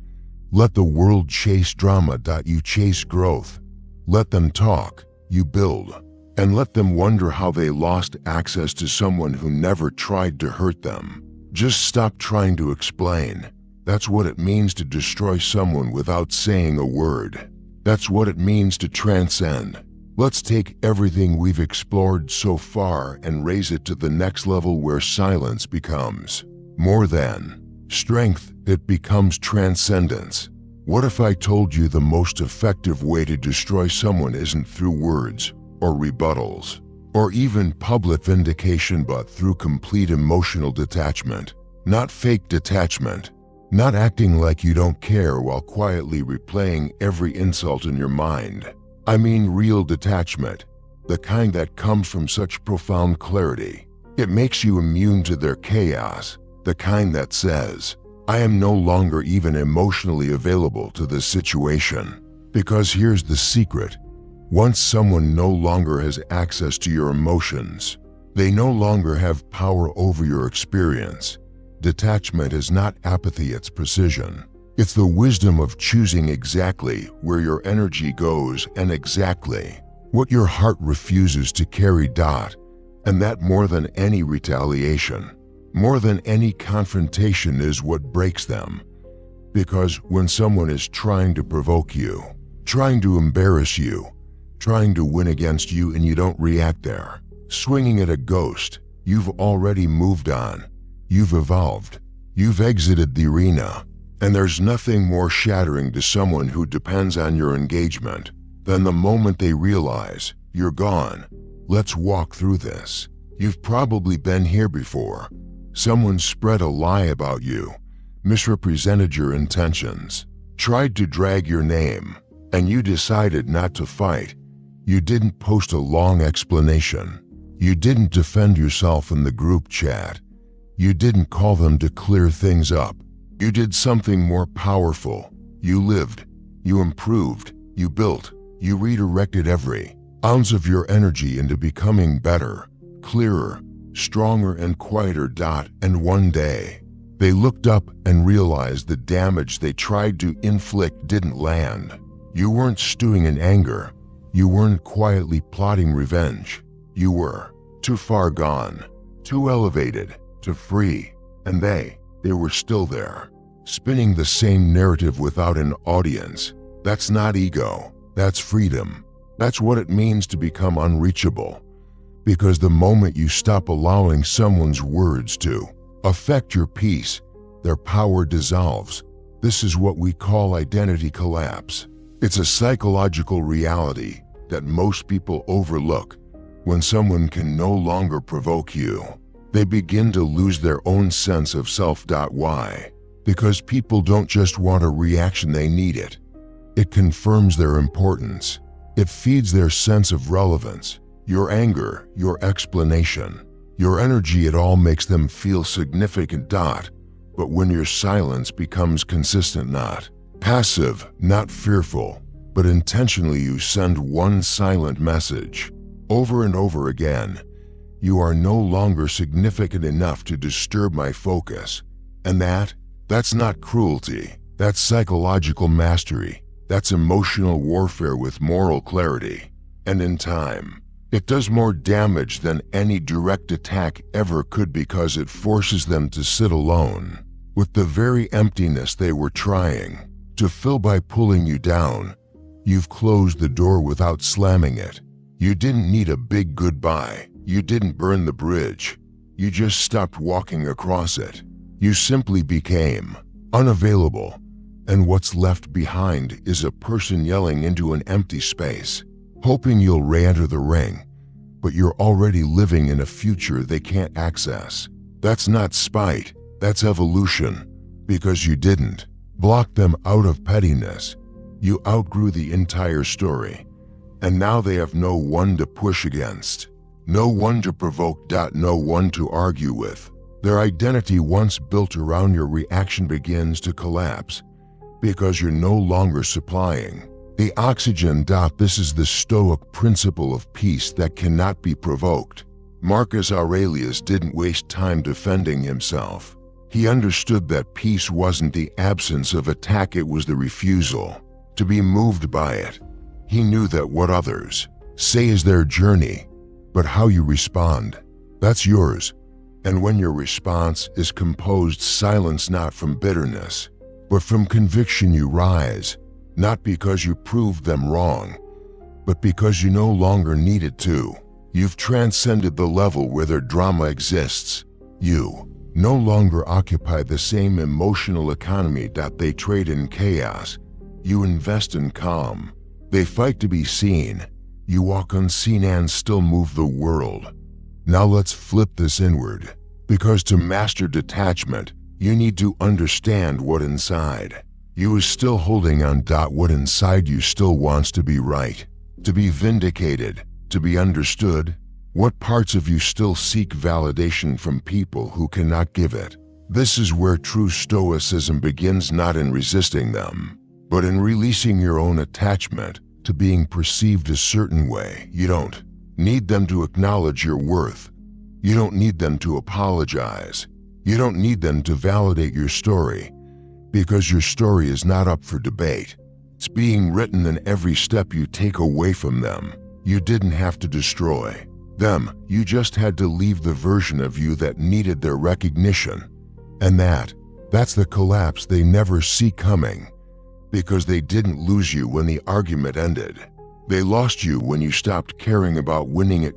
Let the world chase drama. You chase growth. Let them talk, you build. And let them wonder how they lost access to someone who never tried to hurt them. Just stop trying to explain. That's what it means to destroy someone without saying a word. That's what it means to transcend. Let's take everything we've explored so far and raise it to the next level where silence becomes more than strength, it becomes transcendence. What if I told you the most effective way to destroy someone isn't through words or rebuttals or even public vindication, but through complete emotional detachment? Not fake detachment. Not acting like you don't care while quietly replaying every insult in your mind. I mean real detachment, the kind that comes from such profound clarity. It makes you immune to their chaos, the kind that says, I am no longer even emotionally available to this situation. Because here's the secret. Once someone no longer has access to your emotions, they no longer have power over your experience. Detachment is not apathy, it's precision. It's the wisdom of choosing exactly where your energy goes and exactly what your heart refuses to carry. And that more than any retaliation, more than any confrontation is what breaks them. Because when someone is trying to provoke you, trying to embarrass you, trying to win against you and you don't react there, swinging at a ghost, you've already moved on. You've evolved. You've exited the arena. And there's nothing more shattering to someone who depends on your engagement than the moment they realize you're gone. Let's walk through this. You've probably been here before. Someone spread a lie about you, misrepresented your intentions, tried to drag your name, and you decided not to fight. You didn't post a long explanation. You didn't defend yourself in the group chat. You didn't call them to clear things up. You did something more powerful. You lived. You improved. You built. You redirected every ounce of your energy into becoming better, clearer, stronger, and quieter. And one day, they looked up and realized the damage they tried to inflict didn't land. You weren't stewing in anger. You weren't quietly plotting revenge. You were too far gone, too elevated, too free. And they were still there, spinning the same narrative without an audience. That's not ego. That's freedom. That's what it means to become unreachable. Because the moment you stop allowing someone's words to affect your peace, their power dissolves. This is what we call identity collapse. It's a psychological reality that most people overlook. When someone can no longer provoke you, they begin to lose their own sense of self. Why? Because people don't just want a reaction, they need it. It confirms their importance. It feeds their sense of relevance. Your anger, your explanation, your energy, it all makes them feel significant. But when your silence becomes consistent, not passive, not fearful, but intentionally, you send one silent message over and over again. You are no longer significant enough to disturb my focus. And that's not cruelty. That's psychological mastery. That's emotional warfare with moral clarity. And in time, it does more damage than any direct attack ever could because it forces them to sit alone with the very emptiness they were trying to fill by pulling you down. You've closed the door without slamming it. You didn't need a big goodbye. You didn't burn the bridge. You just stopped walking across it. You simply became unavailable. And what's left behind is a person yelling into an empty space, hoping you'll re-enter the ring, but you're already living in a future they can't access. That's not spite, that's evolution, because you didn't block them out of pettiness. You outgrew the entire story, and now they have no one to push against, no one to provoke, no one to argue with. Their identity once built around your reaction begins to collapse because you're no longer supplying the oxygen. This is the Stoic principle of peace that cannot be provoked. Marcus Aurelius didn't waste time defending himself. He understood that peace wasn't the absence of attack, it was the refusal to be moved by it. He knew that what others say is their journey, but how you respond, that's yours. And when your response is composed silence, not from bitterness, but from conviction, you rise, not because you proved them wrong, but because you no longer needed to. You've transcended the level where their drama exists. You no longer occupy the same emotional economy that they trade in chaos. You invest in calm. They fight to be seen. You walk unseen and still move the world. Now let's flip this inward, because to master detachment, you need to understand what inside you is still holding on. What inside you still wants to be right, to be vindicated, to be understood. What parts of you still seek validation from people who cannot give it. This is where true stoicism begins, not in resisting them, but in releasing your own attachment to being perceived a certain way. You don't need them to acknowledge your worth. You don't need them to apologize. You don't need them to validate your story, because your story is not up for debate. It's being written in every step you take away from them. You didn't have to destroy them. You just had to leave the version of you that needed their recognition. And that's the collapse they never see coming, because they didn't lose you when the argument ended. They lost you when you stopped caring about winning it.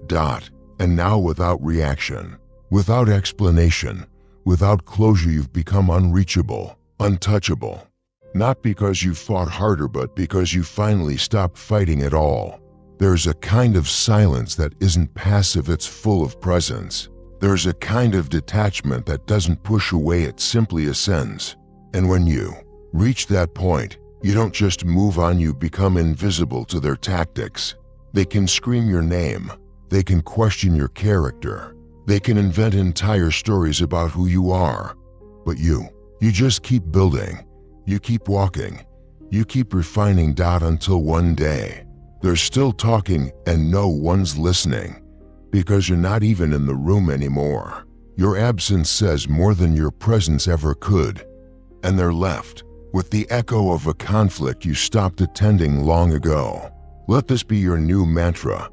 And now, without reaction, without explanation, without closure, you've become unreachable, untouchable. Not because you fought harder, but because you finally stopped fighting at all. There's a kind of silence that isn't passive, it's full of presence. There's a kind of detachment that doesn't push away, it simply ascends. And when you reach that point, you don't just move on, you become invisible to their tactics. They can scream your name. They can question your character. They can invent entire stories about who you are. But you just keep building. You keep walking. You keep refining. Until one day, they're still talking and no one's listening, because you're not even in the room anymore. Your absence says more than your presence ever could. And they're left with the echo of a conflict you stopped attending long ago. Let this be your new mantra.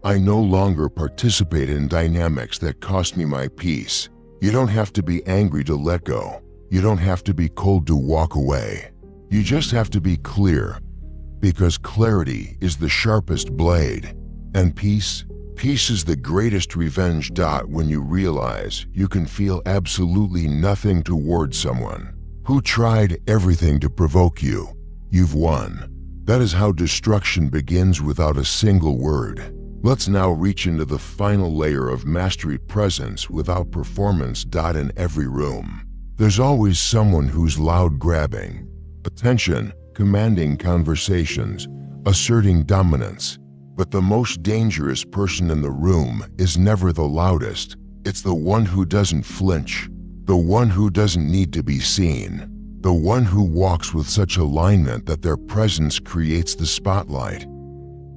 I no longer participate in dynamics that cost me my peace. You don't have to be angry to let go. You don't have to be cold to walk away. You just have to be clear, because clarity is the sharpest blade. And peace is the greatest revenge. When you realize you can feel absolutely nothing toward someone who tried everything to provoke you, you've won. That is how destruction begins, without a single word. Let's now reach into the final layer of mastery: presence without performance. In every room, there's always someone who's loud, grabbing attention, commanding conversations, asserting dominance. But the most dangerous person in the room is never the loudest. It's the one who doesn't flinch, the one who doesn't need to be seen, the one who walks with such alignment that their presence creates the spotlight.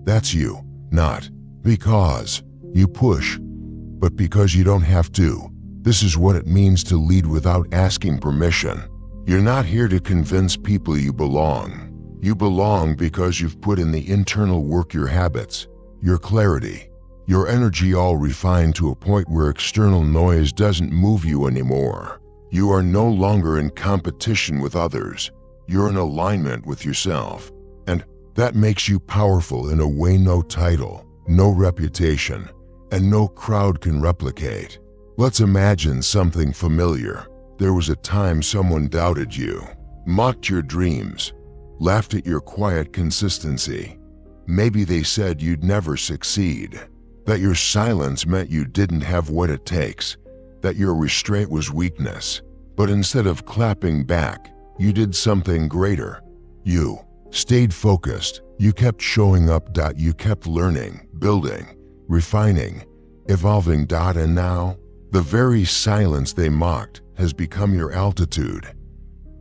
That's you, not because you push, but because you don't have to. This is what it means to lead without asking permission. You're not here to convince people you belong. You belong because you've put in the internal work, your habits, your clarity, your energy, all refined to a point where external noise doesn't move you anymore. You are no longer in competition with others. You're in alignment with yourself. And that makes you powerful in a way no title, no reputation, and no crowd can replicate. Let's imagine something familiar. There was a time someone doubted you, mocked your dreams, laughed at your quiet consistency. Maybe they said you'd never succeed, that your silence meant you didn't have what it takes, that your restraint was weakness. But instead of clapping back, you did something greater. You stayed focused. You kept showing up. You kept learning, building, refining, evolving. And now, the very silence they mocked has become your altitude.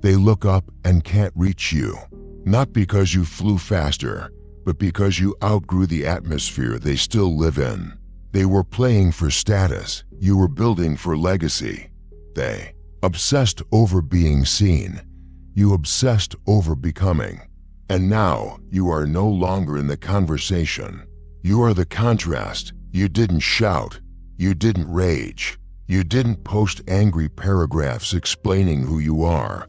They look up and can't reach you, not because you flew faster, but because you outgrew the atmosphere they still live in. They were playing for status. You were building for legacy. They obsessed over being seen. You obsessed over becoming. And now you are no longer in the conversation. You are the contrast. You didn't shout. You didn't rage. You didn't post angry paragraphs explaining who you are.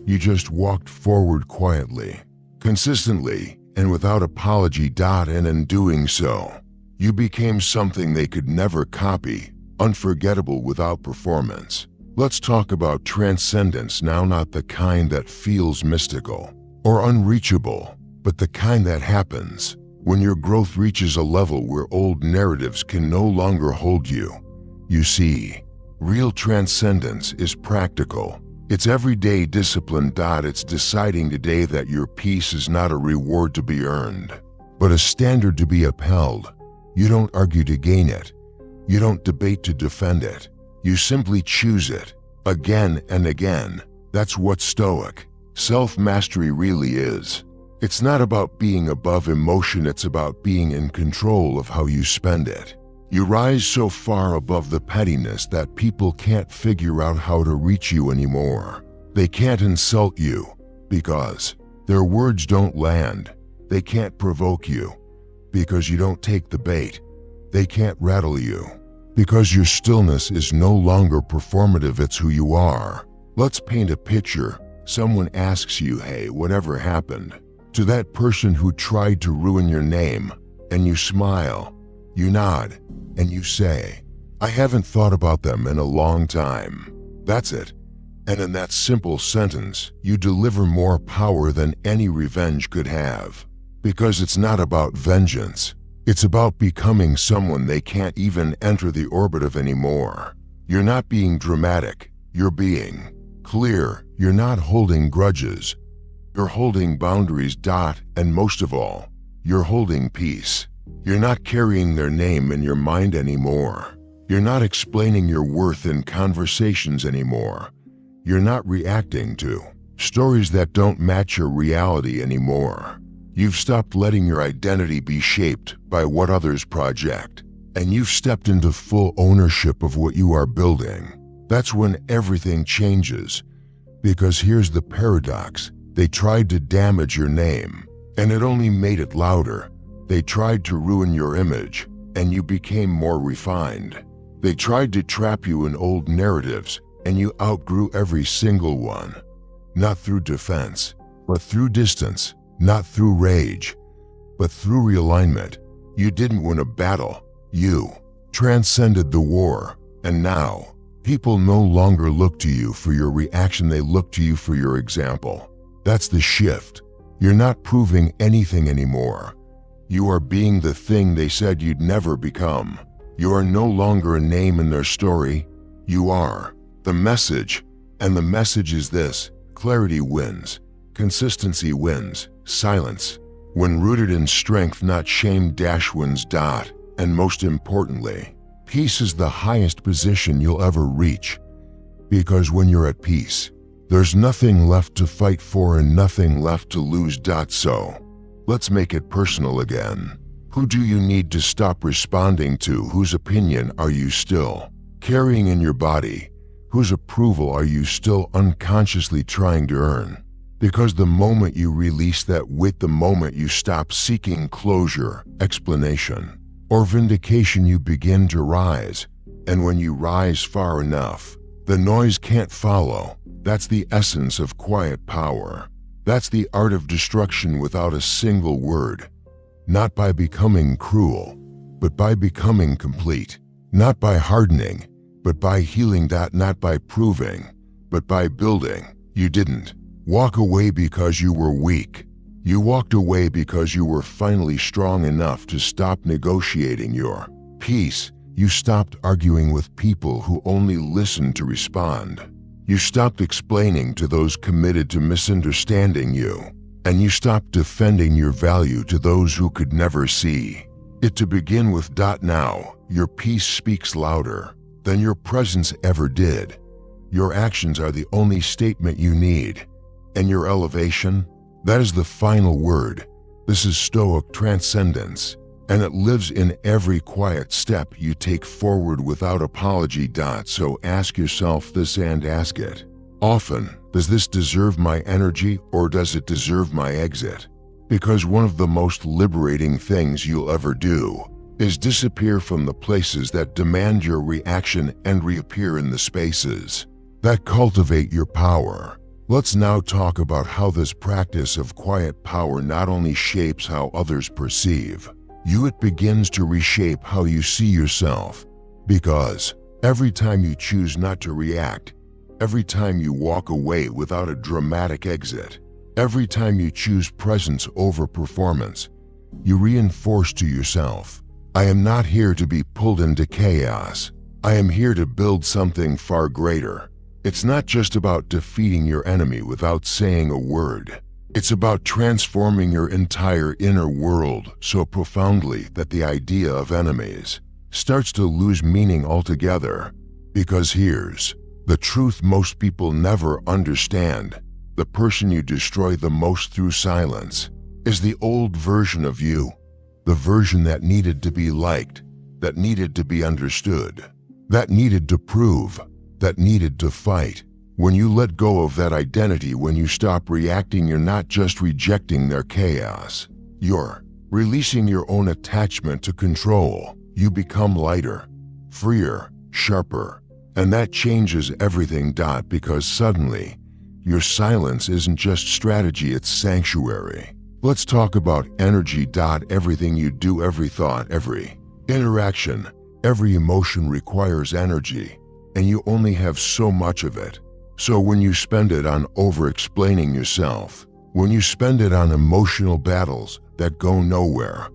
You just walked forward quietly, consistently, and without apology. And in doing so, you became something they could never copy, unforgettable without performance. Let's talk about transcendence now, not the kind that feels mystical or unreachable, but the kind that happens when your growth reaches a level where old narratives can no longer hold you. You see, real transcendence is practical. It's everyday discipline. It's deciding today that your peace is not a reward to be earned, but a standard to be upheld. You don't argue to gain it. You don't debate to defend it. You simply choose it, again and again. That's what Stoic self-mastery really is. It's not about being above emotion, it's about being in control of how you spend it. You rise so far above the pettiness that people can't figure out how to reach you anymore. They can't insult you because their words don't land. They can't provoke you because you don't take the bait. They can't rattle you because your stillness is no longer performative, it's who you are. Let's paint a picture. Someone asks you, hey, whatever happened to that person who tried to ruin your name? And you smile, you nod, and you say, I haven't thought about them in a long time. That's it. And in that simple sentence, you deliver more power than any revenge could have. Because it's not about vengeance. It's about becoming someone they can't even enter the orbit of anymore. You're not being dramatic. You're being clear. You're not holding grudges. You're holding boundaries. And most of all, you're holding peace. You're not carrying their name in your mind anymore. You're not explaining your worth in conversations anymore. You're not reacting to stories that don't match your reality anymore. You've stopped letting your identity be shaped by what others project, and you've stepped into full ownership of what you are building. That's when everything changes. Because here's the paradox. They tried to damage your name, and it only made it louder. They tried to ruin your image, and you became more refined. They tried to trap you in old narratives, and you outgrew every single one. Not through defense, but through distance. Not through rage, but through realignment. You didn't win a battle. You transcended the war. And now, people no longer look to you for your reaction, they look to you for your example. That's the shift. You're not proving anything anymore. You are being the thing they said you'd never become. You are no longer a name in their story. You are the message. And the message is this: clarity wins, consistency wins, silence, when rooted in strength, not shame, wins. And most importantly, peace is the highest position you'll ever reach. Because when you're at peace, there's nothing left to fight for and nothing left to lose. So, let's make it personal again. Who do you need to stop responding to? Whose opinion are you still carrying in your body? Whose approval are you still unconsciously trying to earn? Because the moment you release that weight, the moment you stop seeking closure, explanation, or vindication, you begin to rise. And when you rise far enough, the noise can't follow. That's the essence of quiet power. That's the art of destruction without a single word. Not by becoming cruel, but by becoming complete. Not by hardening, but by healing. Not by proving, but by building. You didn't walk away because you were weak. You walked away because you were finally strong enough to stop negotiating your peace. You stopped arguing with people who only listened to respond. You stopped explaining to those committed to misunderstanding you. And you stopped defending your value to those who could never see it to begin with. Now, your peace speaks louder than your presence ever did. Your actions are the only statement you need. And your elevation, that is the final word. This is Stoic transcendence, and it lives in every quiet step you take forward without apology. So ask yourself this, and ask it often: does this deserve my energy, or does it deserve my exit? Because one of the most liberating things you'll ever do is disappear from the places that demand your reaction and reappear in the spaces that cultivate your power. Let's now talk about how this practice of quiet power not only shapes how others perceive you, it begins to reshape how you see yourself. Because every time you choose not to react, every time you walk away without a dramatic exit, every time you choose presence over performance, you reinforce to yourself, I am not here to be pulled into chaos. I am here to build something far greater. It's not just about defeating your enemy without saying a word. It's about transforming your entire inner world so profoundly that the idea of enemies starts to lose meaning altogether. Because here's the truth most people never understand: the person you destroy the most through silence is the old version of you, the version that needed to be liked, that needed to be understood, that needed to prove, that needed to fight. When you let go of that identity, when you stop reacting, you're not just rejecting their chaos. You're releasing your own attachment to control. You become lighter, freer, sharper, and that changes everything. Because suddenly, your silence isn't just strategy, it's sanctuary. Let's talk about energy. Everything you do, every thought, every interaction, every emotion requires energy, and you only have so much of it. So when you spend it on over-explaining yourself, when you spend it on emotional battles that go nowhere,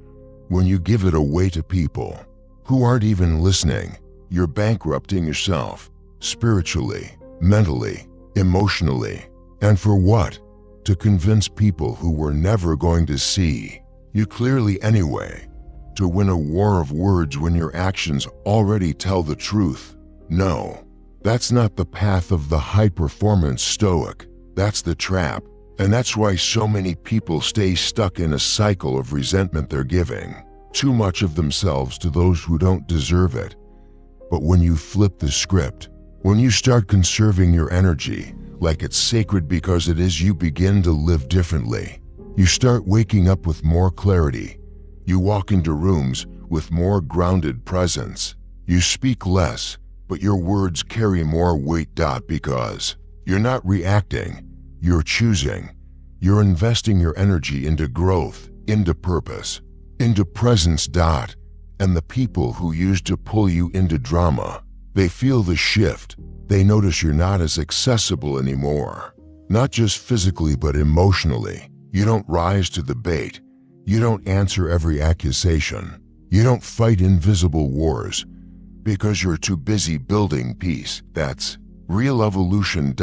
when you give it away to people who aren't even listening, you're bankrupting yourself spiritually, mentally, emotionally. And for what? To convince people who were never going to see you clearly anyway. To win a war of words when your actions already tell the truth. No, that's not the path of the high-performance Stoic. That's the trap. And that's why so many people stay stuck in a cycle of resentment. They're giving too much of themselves to those who don't deserve it. But when you flip the script, when you start conserving your energy like it's sacred because it is, you begin to live differently. You start waking up with more clarity. You walk into rooms with more grounded presence. You speak less, but your words carry more weight. Because you're not reacting, you're choosing. You're investing your energy into growth, into purpose, into presence. And the people who used to pull you into drama, they feel the shift. They notice you're not as accessible anymore. Not just physically, but emotionally. You don't rise to the bait. You don't answer every accusation. You don't fight invisible wars because you're too busy building peace. That's real evolution.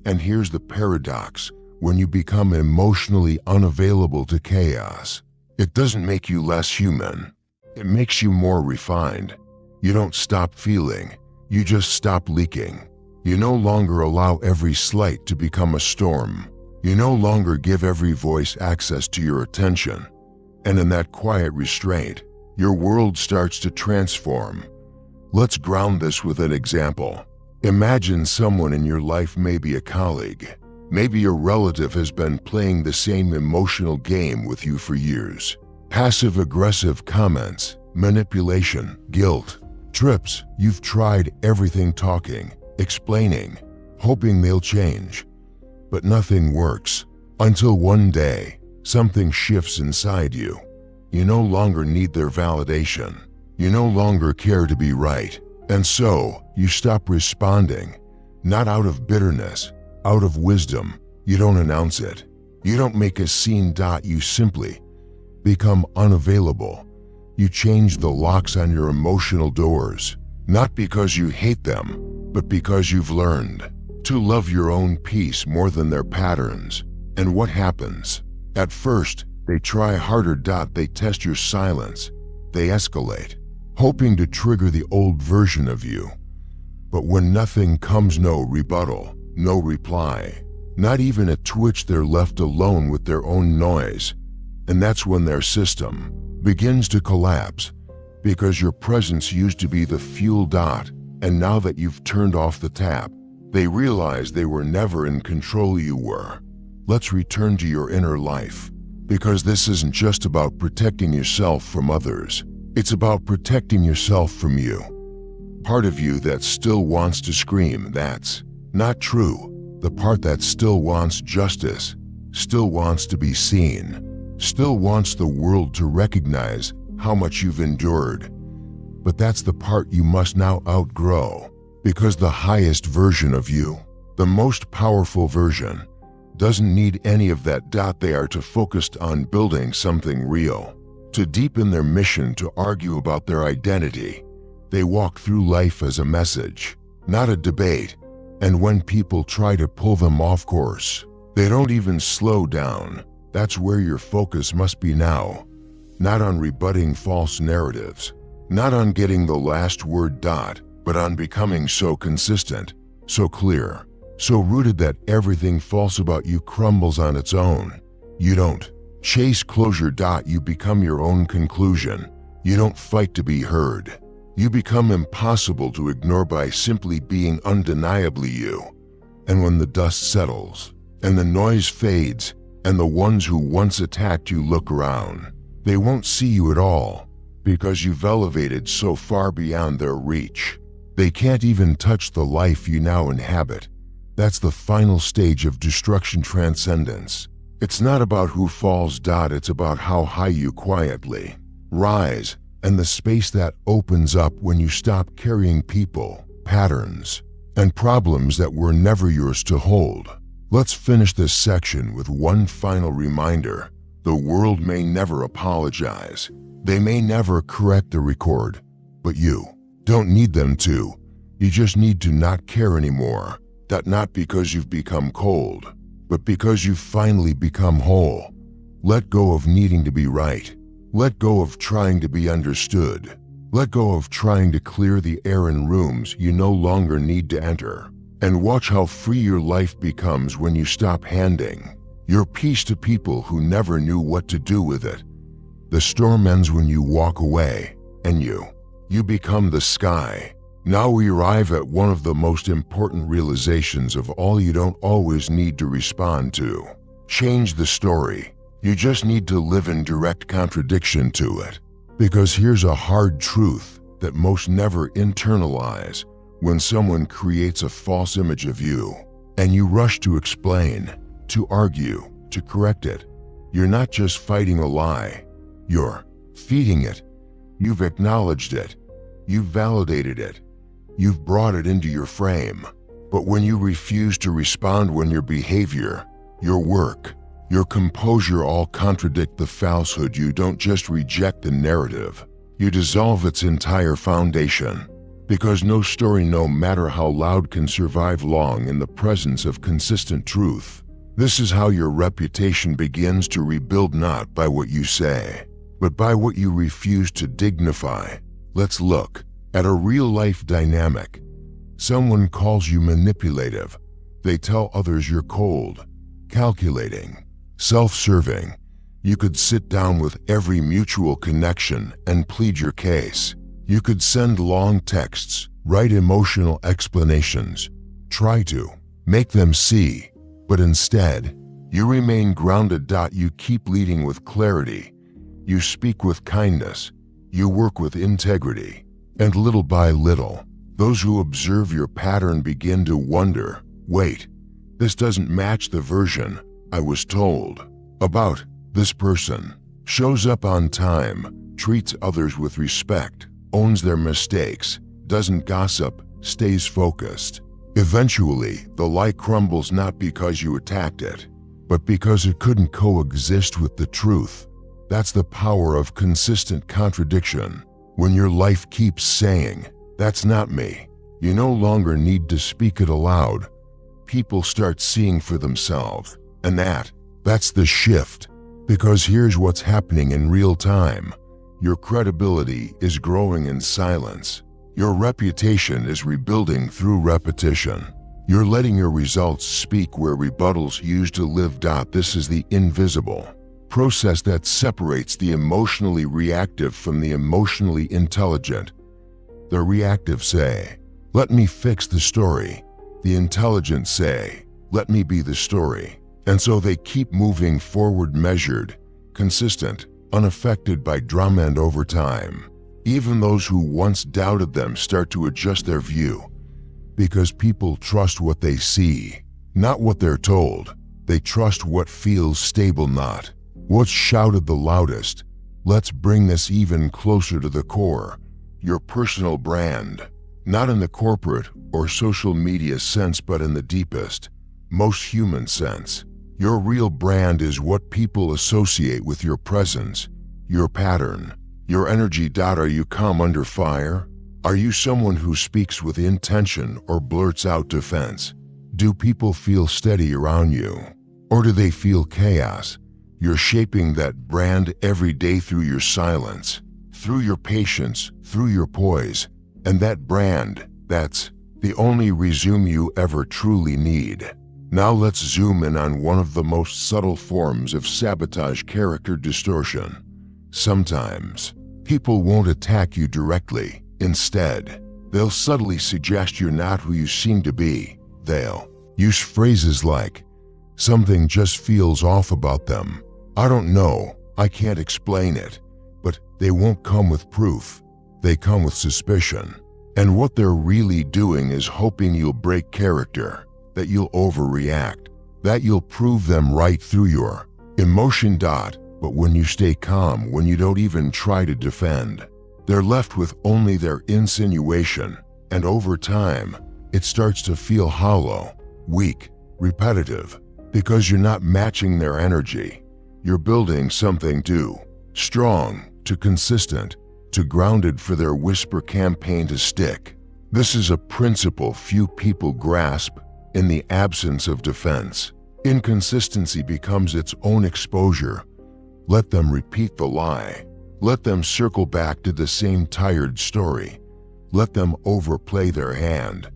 And here's the paradox: when you become emotionally unavailable to chaos, it doesn't make you less human. It makes you more refined. You don't stop feeling. You just stop leaking. You no longer allow every slight to become a storm. You no longer give every voice access to your attention. And in that quiet restraint, your world starts to transform. Let's ground this with an example. Imagine someone in your life, maybe a colleague, maybe a relative, has been playing the same emotional game with you for years. Passive-aggressive comments, manipulation, guilt, trips. You've tried everything, talking, explaining, hoping they'll change. But nothing works. Until one day, something shifts inside you. You no longer need their validation. You no longer care to be right. And so, you stop responding. Not out of bitterness, out of wisdom. You don't announce it. You don't make a scene. You simply become unavailable. You change the locks on your emotional doors. Not because you hate them, but because you've learned to love your own peace more than their patterns. And what happens? At first, they try harder. They test your silence. They escalate, hoping to trigger the old version of you. But when nothing comes, no rebuttal, no reply, not even a twitch, they're left alone with their own noise. And that's when their system begins to collapse, because your presence used to be the fuel. And now that you've turned off the tap, they realize they were never in control. You were. Let's return to your inner life, because this isn't just about protecting yourself from others. It's about protecting yourself from you. Part of you that still wants to scream, that's not true. The part that still wants justice, still wants to be seen, still wants the world to recognize how much you've endured. But that's the part you must now outgrow, because the highest version of you, the most powerful version, doesn't need any of that. They are to focus on building something real, to deepen their mission, to argue about their identity. They walk through life as a message, not a debate. And when people try to pull them off course, they don't even slow down. That's where your focus must be now. Not on rebutting false narratives, not on getting the last word. But on becoming so consistent, so clear, so rooted that everything false about you crumbles on its own. You don't chase closure. You become your own conclusion. You don't fight to be heard. You become impossible to ignore by simply being undeniably you. And when the dust settles, and the noise fades, and the ones who once attacked you look around, they won't see you at all, because you've elevated so far beyond their reach. They can't even touch the life you now inhabit. That's the final stage of destruction, transcendence. It's not about who falls. It's about how high you quietly rise, and the space that opens up when you stop carrying people, patterns, and problems that were never yours to hold. Let's finish this section with one final reminder. The world may never apologize. They may never correct the record, but you don't need them to. You just need to not care anymore. Not because you've become cold, but because you've finally become whole. Let go of needing to be right. Let go of trying to be understood. Let go of trying to clear the air in rooms you no longer need to enter. And watch how free your life becomes when you stop handing your peace to people who never knew what to do with it. The storm ends when you walk away, and you become the sky. Now we arrive at one of the most important realizations of all. You don't always need to respond to change the story. You just need to live in direct contradiction to it. Because here's a hard truth that most never internalize. When someone creates a false image of you, and you rush to explain, to argue, to correct it, you're not just fighting a lie. You're feeding it. You've acknowledged it. You've validated it. You've brought it into your frame. But when you refuse to respond, when your behavior, your work, your composure all contradict the falsehood, you don't just reject the narrative, you dissolve its entire foundation. Because no story, no matter how loud, can survive long in the presence of consistent truth. This is how your reputation begins to rebuild, not by what you say, but by what you refuse to dignify. Let's look at a real-life dynamic. Someone calls you manipulative. They tell others you're cold, calculating, self-serving. You could sit down with every mutual connection and plead your case. You could send long texts, write emotional explanations, try to make them see, but instead, you remain grounded. You keep leading with clarity, you speak with kindness, you work with integrity, and little by little, those who observe your pattern begin to wonder, wait, this doesn't match the version I was told about. This person shows up on time, treats others with respect, owns their mistakes, doesn't gossip, stays focused. Eventually, the lie crumbles not because you attacked it, but because it couldn't coexist with the truth. That's the power of consistent contradiction. When your life keeps saying, "That's not me," you no longer need to speak it aloud. People start seeing for themselves, and that's the shift. Because here's what's happening in real time. Your credibility is growing in silence. Your reputation is rebuilding through repetition. You're letting your results speak where rebuttals used to live. This is the invisible process that separates the emotionally reactive from the emotionally intelligent. The reactive say, "Let me fix the story." The intelligent say, "Let me be the story." And so they keep moving forward, measured, consistent, unaffected by drama. And over time, even those who once doubted them start to adjust their view, because people trust what they see, not what they're told. They trust what feels stable, not what's shouted the loudest. Let's bring this even closer to the core. Your personal brand, not in the corporate or social media sense, but in the deepest, most human sense. Your real brand is what people associate with your presence, your pattern, your energy. Are you calm under fire? Are you someone who speaks with intention or blurts out defense? Do people feel steady around you, or do they feel chaos? You're shaping that brand every day through your silence, through your patience, through your poise. And that brand, that's the only resume you ever truly need. Now let's zoom in on one of the most subtle forms of sabotage: character distortion. Sometimes, people won't attack you directly. Instead, they'll subtly suggest you're not who you seem to be. They'll use phrases like, "Something just feels off about them. I don't know, I can't explain it." But they won't come with proof. They come with suspicion. And what they're really doing is hoping you'll break character, that you'll overreact, that you'll prove them right through your emotion. But when you stay calm, when you don't even try to defend, they're left with only their insinuation. And over time, it starts to feel hollow, weak, repetitive, because you're not matching their energy. You're building something too strong, too consistent, too grounded for their whisper campaign to stick. This is a principle few people grasp. In the absence of defense, inconsistency becomes its own exposure. Let them repeat the lie. Let them circle back to the same tired story. Let them overplay their hand.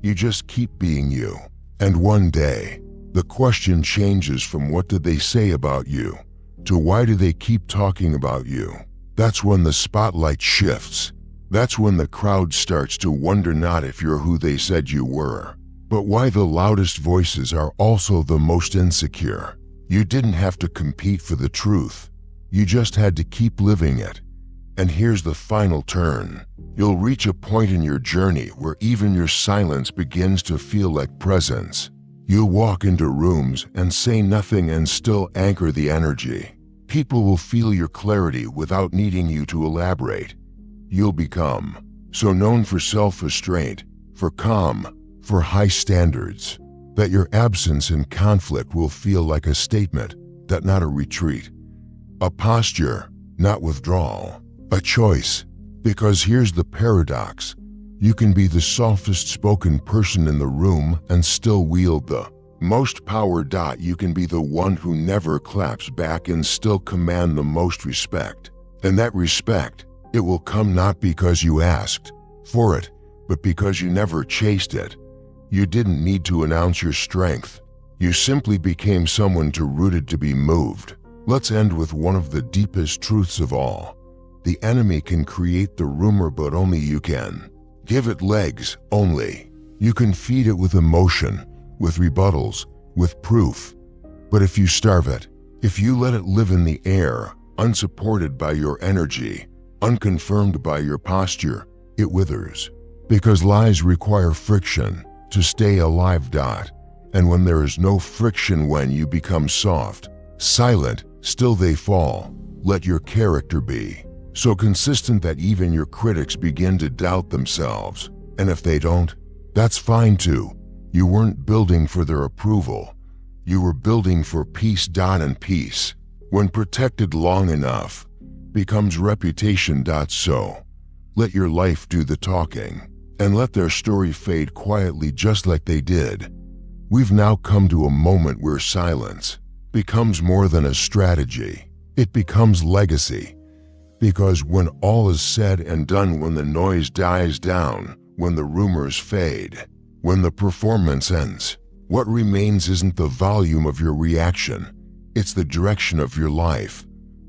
You just keep being you. And one day, the question changes from "What did they say about you?" to "Why do they keep talking about you?" That's when the spotlight shifts. That's when the crowd starts to wonder not if you're who they said you were, but why the loudest voices are also the most insecure. You didn't have to compete for the truth. You just had to keep living it. And here's the final turn. You'll reach a point in your journey where even your silence begins to feel like presence. You'll walk into rooms and say nothing and still anchor the energy. People will feel your clarity without needing you to elaborate. You'll become so known for self-restraint, for calm, for high standards, that your absence in conflict will feel like a statement, that not a retreat. A posture, not withdrawal. A choice. Because here's the paradox. You can be the softest spoken person in the room and still wield the most power. You can be the one who never claps back and still command the most respect. And that respect, it will come not because you asked for it, but because you never chased it. You didn't need to announce your strength. You simply became someone too rooted to be moved. Let's end with one of the deepest truths of all. The enemy can create the rumor, but only you can. Give it legs, only. You can feed it with emotion, with rebuttals, with proof. But if you starve it, if you let it live in the air, unsupported by your energy, unconfirmed by your posture, it withers. Because lies require friction to stay alive. And when there is no friction, when you become soft, silent, still they fall. Let your character be so consistent that even your critics begin to doubt themselves. And if they don't, that's fine too. You weren't building for their approval. You were building for peace. And peace, when protected long enough, becomes reputation. So let your life do the talking, and let their story fade quietly, just like they did. We've now come to a moment where silence becomes more than a strategy. It becomes legacy. Because when all is said and done, when the noise dies down, when the rumors fade, when the performance ends, what remains isn't the volume of your reaction, it's the direction of your life.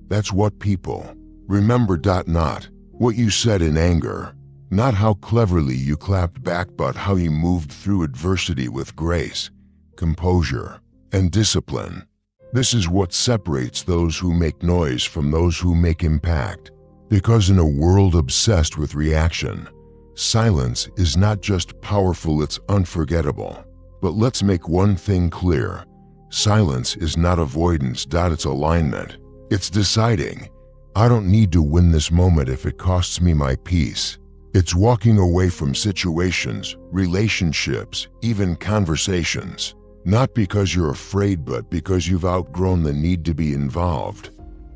That's what people remember. Not what you said in anger, not how cleverly you clapped back, but how you moved through adversity with grace, composure, and discipline. This is what separates those who make noise from those who make impact. Because in a world obsessed with reaction, silence is not just powerful, it's unforgettable. But let's make one thing clear. Silence is not avoidance. It's alignment. It's deciding, I don't need to win this moment if it costs me my peace. It's walking away from situations, relationships, even conversations. Not because you're afraid, but because you've outgrown the need to be involved.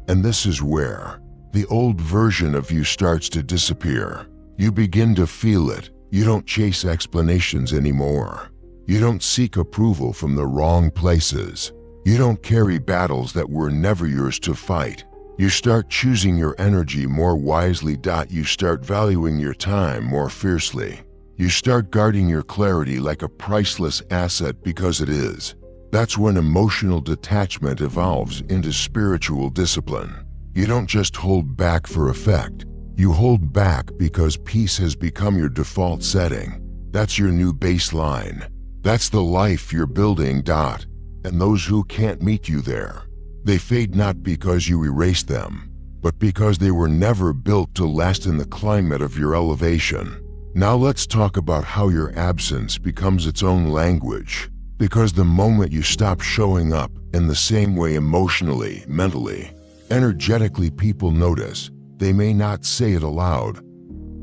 And this is where the old version of you starts to disappear. You begin to feel it. You don't chase explanations anymore. You don't seek approval from the wrong places. You don't carry battles that were never yours to fight. You start choosing your energy more wisely. You start valuing your time more fiercely. You start guarding your clarity like a priceless asset, because it is. That's when emotional detachment evolves into spiritual discipline. You don't just hold back for effect. You hold back because peace has become your default setting. That's your new baseline. That's the life you're building. And those who can't meet you there, they fade not because you erased them, but because they were never built to last in the climate of your elevation. Now let's talk about how your absence becomes its own language. Because the moment you stop showing up in the same way emotionally, mentally, energetically, people notice. They may not say it aloud,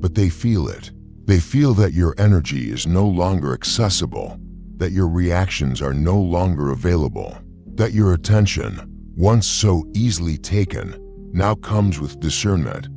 but they feel it. They feel that your energy is no longer accessible, that your reactions are no longer available, that your attention, once so easily taken, now comes with discernment.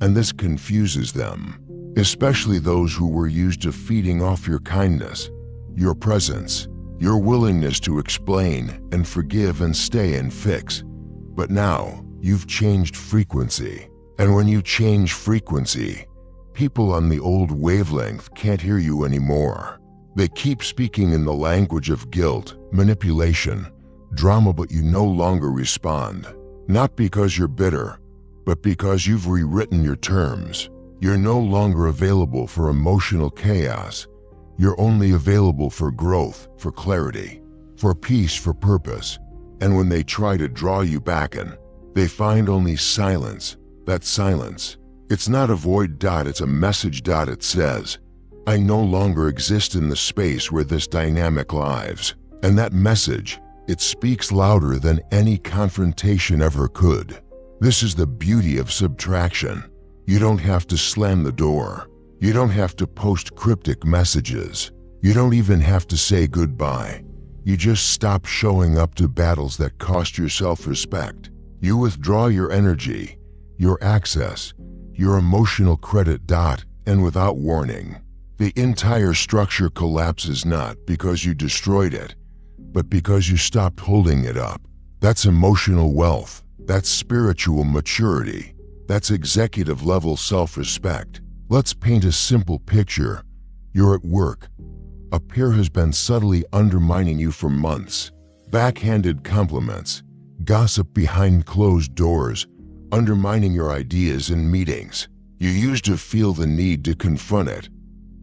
And this confuses them, especially those who were used to feeding off your kindness, your presence, your willingness to explain and forgive and stay and fix. But now, you've changed frequency. And when you change frequency, people on the old wavelength can't hear you anymore. They keep speaking in the language of guilt, manipulation, drama, but you no longer respond. Not because you're bitter, but because you've rewritten your terms. You're no longer available for emotional chaos. You're only available for growth, for clarity, for peace, for purpose. And when they try to draw you back in, they find only silence. That silence, it's not a void. It's a message. It says, I no longer exist in the space where this dynamic lives. And that message, it speaks louder than any confrontation ever could. This is the beauty of subtraction. You don't have to slam the door. You don't have to post cryptic messages. You don't even have to say goodbye. You just stop showing up to battles that cost your self-respect. You withdraw your energy, your access, your emotional credit. And without warning, the entire structure collapses, not because you destroyed it, but because you stopped holding it up. That's emotional wealth. That's spiritual maturity. That's executive level self-respect. Let's paint a simple picture. You're at work. A peer has been subtly undermining you for months. Backhanded compliments, gossip behind closed doors, undermining your ideas in meetings. You used to feel the need to confront it.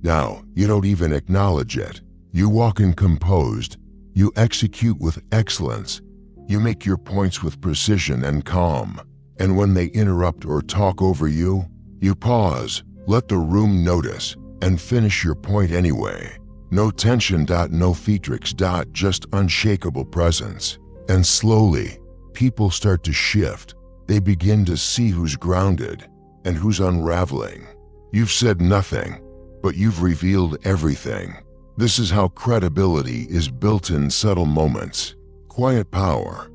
Now, you don't even acknowledge it. You walk in composed. You execute with excellence. You make your points with precision and calm. And when they interrupt or talk over you, you pause, let the room notice, and finish your point anyway. No tension. No theatrics. Just unshakable presence. And slowly, people start to shift. They begin to see who's grounded and who's unraveling. You've said nothing, but you've revealed everything. This is how credibility is built in subtle moments. Quiet power,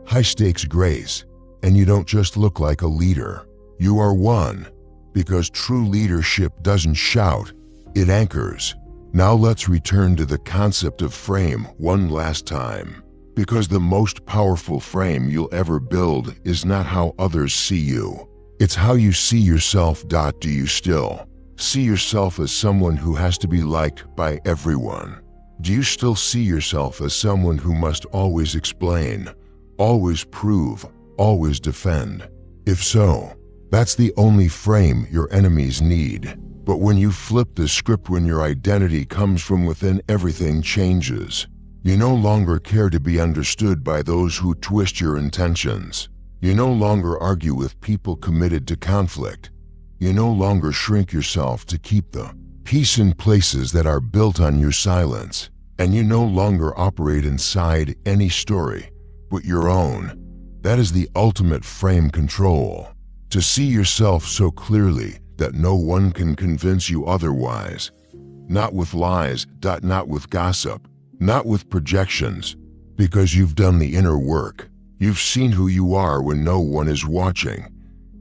high-stakes grace, and you don't just look like a leader. You are one, because true leadership doesn't shout, it anchors. Now let's return to the concept of frame one last time. Because the most powerful frame you'll ever build is not how others see you. It's how you see yourself. Do you still see yourself as someone who has to be liked by everyone? Do you still see yourself as someone who must always explain, always prove, always defend? If so, that's the only frame your enemies need. But when you flip the script, when your identity comes from within, everything changes. You no longer care to be understood by those who twist your intentions. You no longer argue with people committed to conflict. You no longer shrink yourself to keep the peace in places that are built on your silence. And you no longer operate inside any story but your own. That is the ultimate frame control. To see yourself so clearly that no one can convince you otherwise. Not with lies. Not with gossip. Not with projections, because you've done the inner work. You've seen who you are when no one is watching.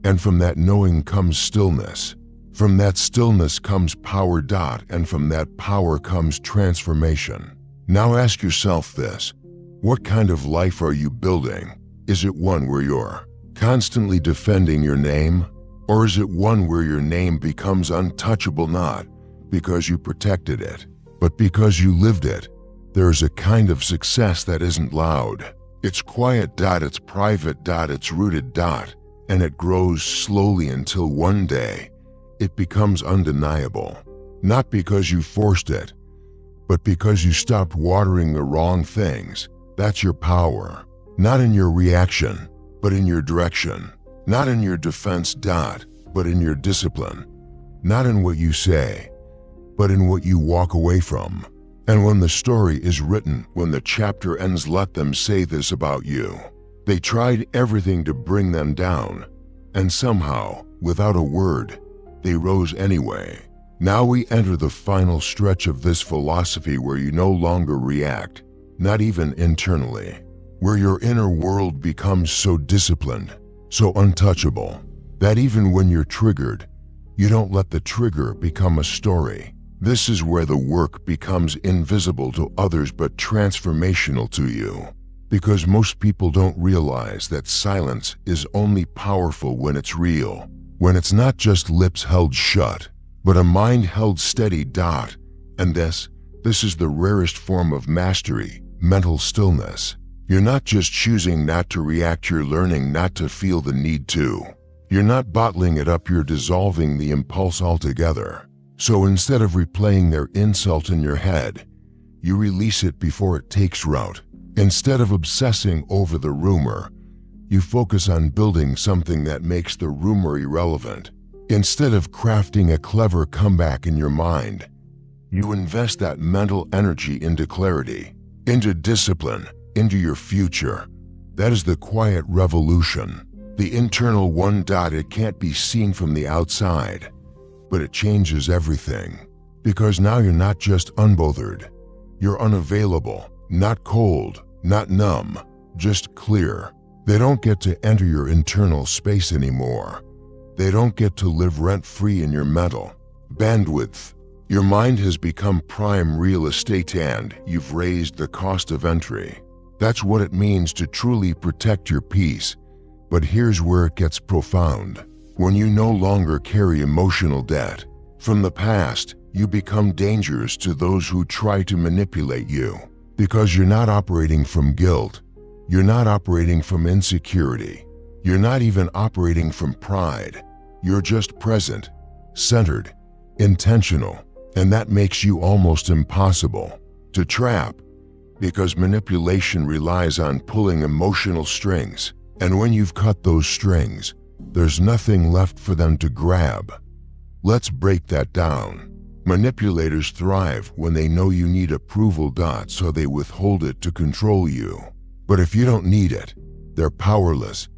And from that knowing comes stillness. From that stillness comes power. And from that power comes transformation. Now ask yourself this. What kind of life are you building? Is it one where you're constantly defending your name? Or is it one where your name becomes untouchable, not because you protected it, but because you lived it? There is a kind of success that isn't loud. It's quiet. It's private. It's rooted. And it grows slowly until one day it becomes undeniable. Not because you forced it, but because you stopped watering the wrong things. That's your power. Not in your reaction, but in your direction. Not in your defense. But in your discipline. Not in what you say, but in what you walk away from. And when the story is written, when the chapter ends, let them say this about you. They tried everything to bring them down, and somehow, without a word, they rose anyway. Now we enter the final stretch of this philosophy where you no longer react, not even internally, where your inner world becomes so disciplined, so untouchable, that even when you're triggered, you don't let the trigger become a story. This is where the work becomes invisible to others but transformational to you. Because most people don't realize that silence is only powerful when it's real, when it's not just lips held shut, but a mind held steady. And this is the rarest form of mastery, mental stillness. You're not just choosing not to react, you're learning not to feel the need to. You're not bottling it up, you're dissolving the impulse altogether. So instead of replaying their insult in your head, you release it before it takes root. Instead of obsessing over the rumor, you focus on building something that makes the rumor irrelevant. Instead of crafting a clever comeback in your mind, you invest that mental energy into clarity, into discipline, into your future. That is the quiet revolution, the internal one. It can't be seen from the outside, but it changes everything. Because now you're not just unbothered, you're unavailable, not cold, not numb, just clear. They don't get to enter your internal space anymore. They don't get to live rent-free in your mental bandwidth. Your mind has become prime real estate and you've raised the cost of entry. That's what it means to truly protect your peace. But here's where it gets profound. When you no longer carry emotional debt from the past, you become dangerous to those who try to manipulate you. Because you're not operating from guilt. You're not operating from insecurity. You're not even operating from pride. You're just present, centered, intentional, and that makes you almost impossible to trap because manipulation relies on pulling emotional strings, and when you've cut those strings, there's nothing left for them to grab. Let's break that down. Manipulators thrive when they know you need approval, so they withhold it to control you. But if you don't need it, they're powerless.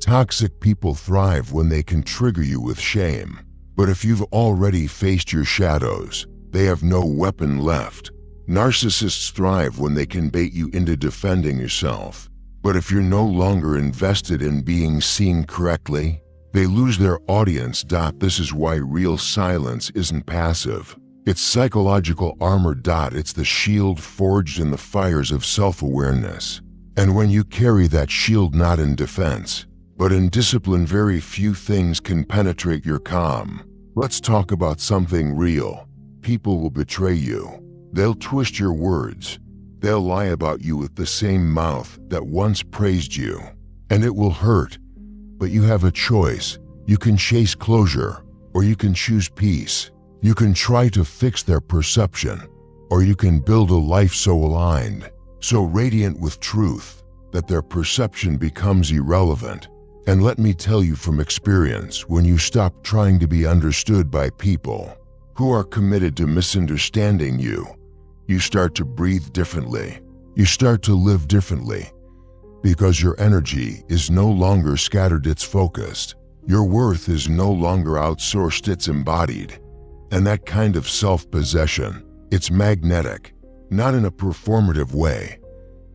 Toxic people thrive when they can trigger you with shame. But if you've already faced your shadows, they have no weapon left. Narcissists thrive when they can bait you into defending yourself. But if you're no longer invested in being seen correctly, they lose their audience. This is why real silence isn't passive. It's psychological armor. It's the shield forged in the fires of self-awareness. And when you carry that shield not in defense, but in discipline, very few things can penetrate your calm. Let's talk about something real. People will betray you. They'll twist your words. They'll lie about you with the same mouth that once praised you. And it will hurt. But you have a choice. You can chase closure, or you can choose peace. You can try to fix their perception, or you can build a life so aligned, so radiant with truth, that their perception becomes irrelevant. And let me tell you from experience, when you stop trying to be understood by people who are committed to misunderstanding you, you start to breathe differently. You start to live differently. Because your energy is no longer scattered, it's focused. Your worth is no longer outsourced, it's embodied. And that kind of self-possession, it's magnetic, not in a performative way,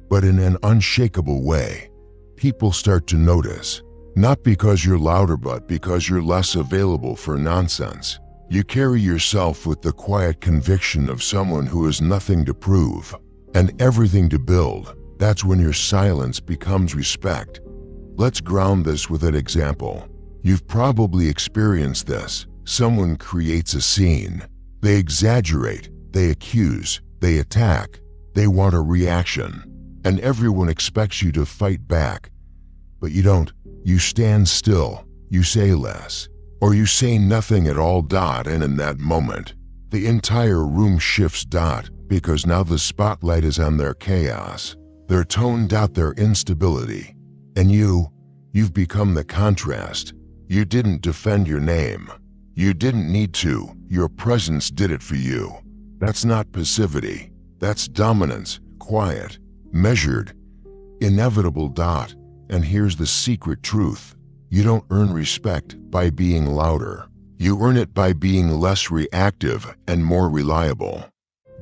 but in an unshakable way. People start to notice, not because you're louder, but because you're less available for nonsense. You carry yourself with the quiet conviction of someone who has nothing to prove and everything to build. That's when your silence becomes respect. Let's ground this with an example. You've probably experienced this. Someone creates a scene. They exaggerate, they accuse, they attack, they want a reaction, and everyone expects you to fight back. But you don't. You stand still, you say less, or you say nothing at all. And in that moment, the entire room shifts. Because now the spotlight is on their chaos, their tone, their instability. And you've become the contrast. You didn't defend your name. You didn't need to. Your presence did it for you. That's not passivity. That's dominance, quiet, measured, inevitable. And here's the secret truth. You don't earn respect by being louder. You earn it by being less reactive and more reliable.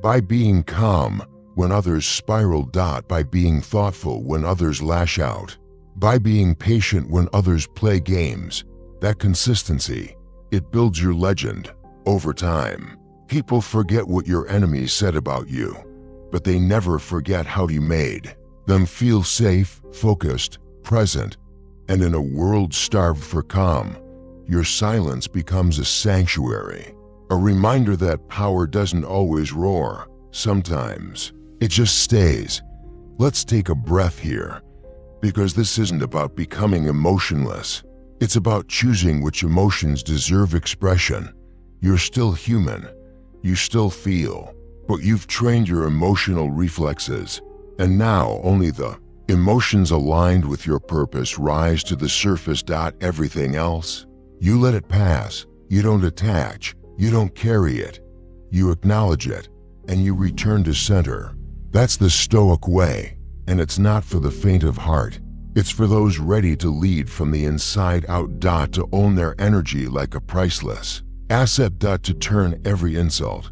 By being calm when others spiral. By being thoughtful when others lash out. By being patient when others play games. That consistency, it builds your legend over time. People forget what your enemies said about you, but they never forget how you made them feel safe, focused, present. And in a world starved for calm, your silence becomes a sanctuary, a reminder that power doesn't always roar. Sometimes it just stays. Let's take a breath here, because this isn't about becoming emotionless. It's about choosing which emotions deserve expression. You're still human. You still feel, but you've trained your emotional reflexes, and now only the emotions aligned with your purpose rise to the surface. Everything else, you let it pass. You don't attach. You don't carry it. You acknowledge it, and you return to center. That's the Stoic way, and it's not for the faint of heart. It's for those ready to lead from the inside out. To own their energy like a priceless asset. To turn every insult,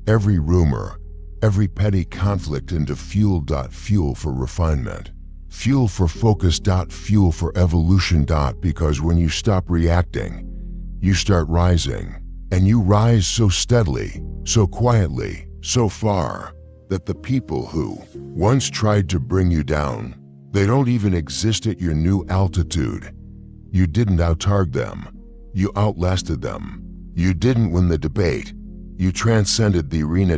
every rumor, every petty conflict into fuel. Fuel for refinement. Fuel for focus. Fuel for evolution. Because when you stop reacting, you start rising. And you rise so steadily, so quietly, so far, that the people who once tried to bring you down, they don't even exist at your new altitude. You didn't outtarget them. You outlasted them. You didn't win the debate. You transcended the arena.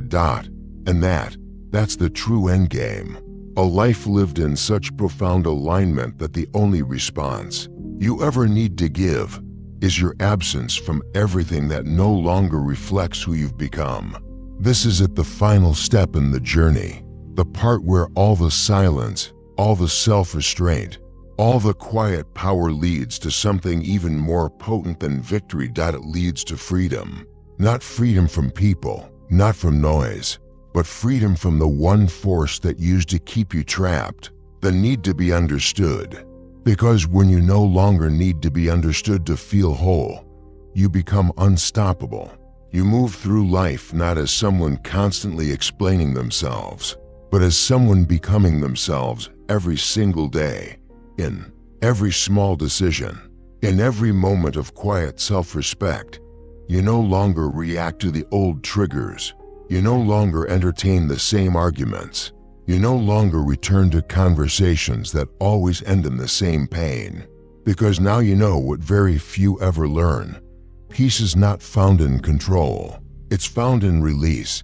And that's the true endgame. A life lived in such profound alignment that the only response you ever need to give is your absence from everything that no longer reflects who you've become. This is at the final step in the journey, the part where all the silence, all the self-restraint, all the quiet power leads to something even more potent than victory. It leads to freedom. Not freedom from people, not from noise, but freedom from the one force that used to keep you trapped, the need to be understood. Because when you no longer need to be understood to feel whole, you become unstoppable. You move through life not as someone constantly explaining themselves, but as someone becoming themselves every single day, in every small decision, in every moment of quiet self-respect. You no longer react to the old triggers. You no longer entertain the same arguments. You no longer return to conversations that always end in the same pain. Because now you know what very few ever learn. Peace is not found in control. It's found in release.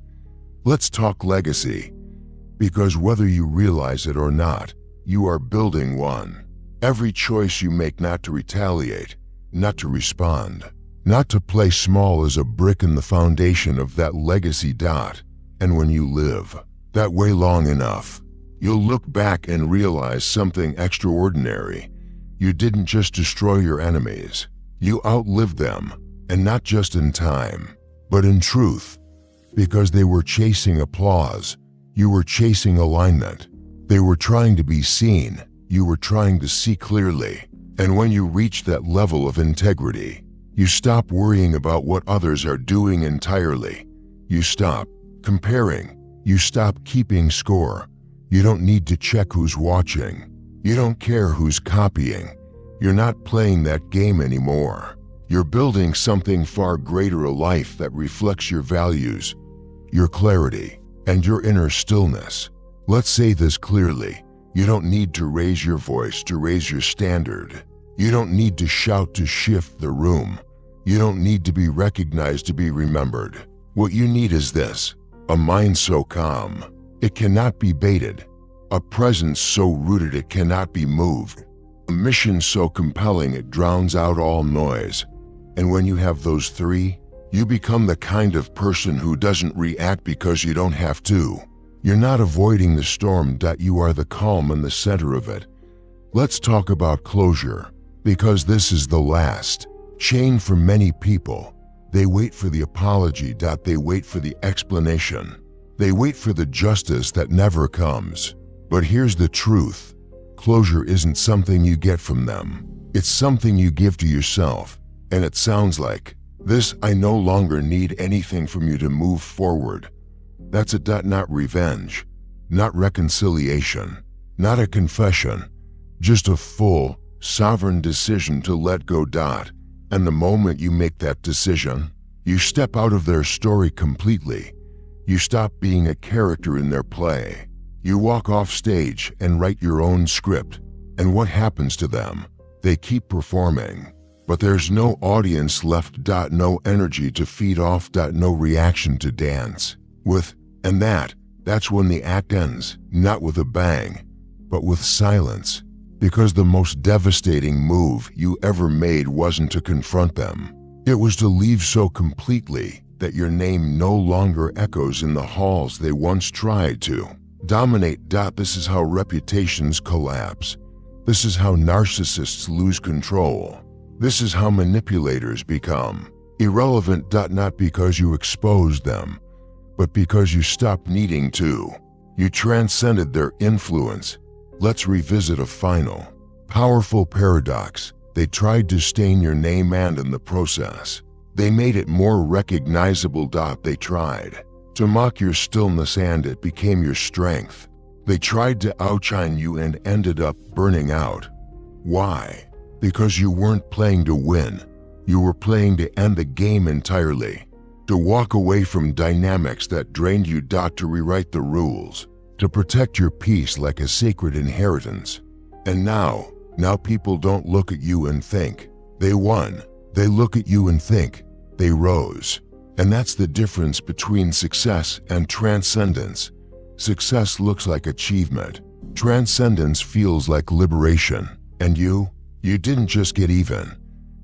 Let's talk legacy. Because whether you realize it or not, you are building one. Every choice you make not to retaliate, not to respond, not to play small is a brick in the foundation of that legacy. And when you live that way long enough, you'll look back and realize something extraordinary. You didn't just destroy your enemies. You outlived them, and not just in time, but in truth. Because they were chasing applause, you were chasing alignment. They were trying to be seen, you were trying to see clearly. And when you reach that level of integrity, you stop worrying about what others are doing entirely. You stop comparing. You stop keeping score. You don't need to check who's watching. You don't care who's copying. You're not playing that game anymore. You're building something far greater, a life that reflects your values, your clarity, and your inner stillness. Let's say this clearly. You don't need to raise your voice to raise your standard. You don't need to shout to shift the room. You don't need to be recognized to be remembered. What you need is this: a mind so calm it cannot be baited, a presence so rooted it cannot be moved, a mission so compelling it drowns out all noise. And when you have those three, you become the kind of person who doesn't react because you don't have to. You're not avoiding the storm. You are the calm in the center of it. Let's talk about closure, because this is the last chain for many people. They wait for the apology. They wait for the explanation. They wait for the justice that never comes. But here's the truth. Closure isn't something you get from them. It's something you give to yourself. And it sounds like this: I no longer need anything from you to move forward. That's it. Not revenge, not reconciliation, not a confession, just a full, sovereign decision to let go. And the moment you make that decision, you step out of their story completely. You stop being a character in their play. You walk off stage and write your own script. And what happens to them? They keep performing. But there's no audience left. No energy to feed off. No reaction to dance with. And that's when the act ends, not with a bang, but with silence. Because the most devastating move you ever made wasn't to confront them. It was to leave so completely that your name no longer echoes in the halls they once tried to dominate. This is how reputations collapse. This is how narcissists lose control. This is how manipulators become irrelevant. Not because you exposed them, but because you stopped needing to. You transcended their influence. Let's revisit a final, powerful paradox. They tried to stain your name, and in the process, they made it more recognizable. They tried to mock your stillness, and it became your strength. They tried to outshine you and ended up burning out. Why? Because you weren't playing to win. You were playing to end the game entirely. To walk away from dynamics that drained you. To rewrite the rules. To protect your peace like a sacred inheritance. And now people don't look at you and think they won. They look at you and think they rose. And that's the difference between success and transcendence. Success looks like achievement. Transcendence feels like liberation. And you You didn't just get even.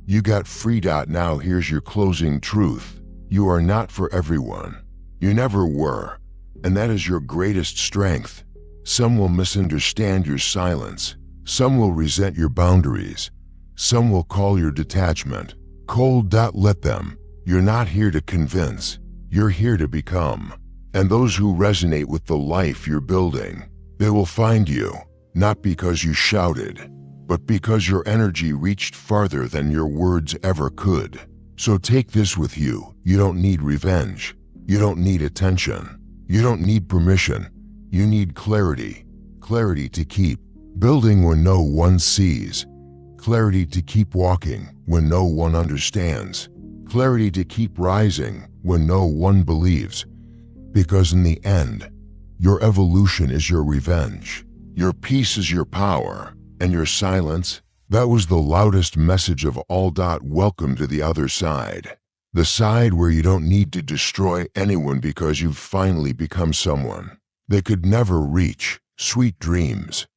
You got free. Now here's your closing truth. You are not for everyone. You never were. And that is your greatest strength. Some will misunderstand your silence. Some will resent your boundaries. Some will call your detachment cold. Let them. You're not here to convince. You're here to become. And those who resonate with the life you're building, they will find you, not because you shouted, but because your energy reached farther than your words ever could. So take this with you. You don't need revenge. You don't need attention. You don't need permission. You need clarity. Clarity to keep building when no one sees. Clarity to keep walking when no one understands. Clarity to keep rising when no one believes. Because in the end, your evolution is your revenge. Your peace is your power. And your silence, that was the loudest message of all. Welcome to the other side. The side where you don't need to destroy anyone because you've finally become someone they could never reach. Sweet dreams.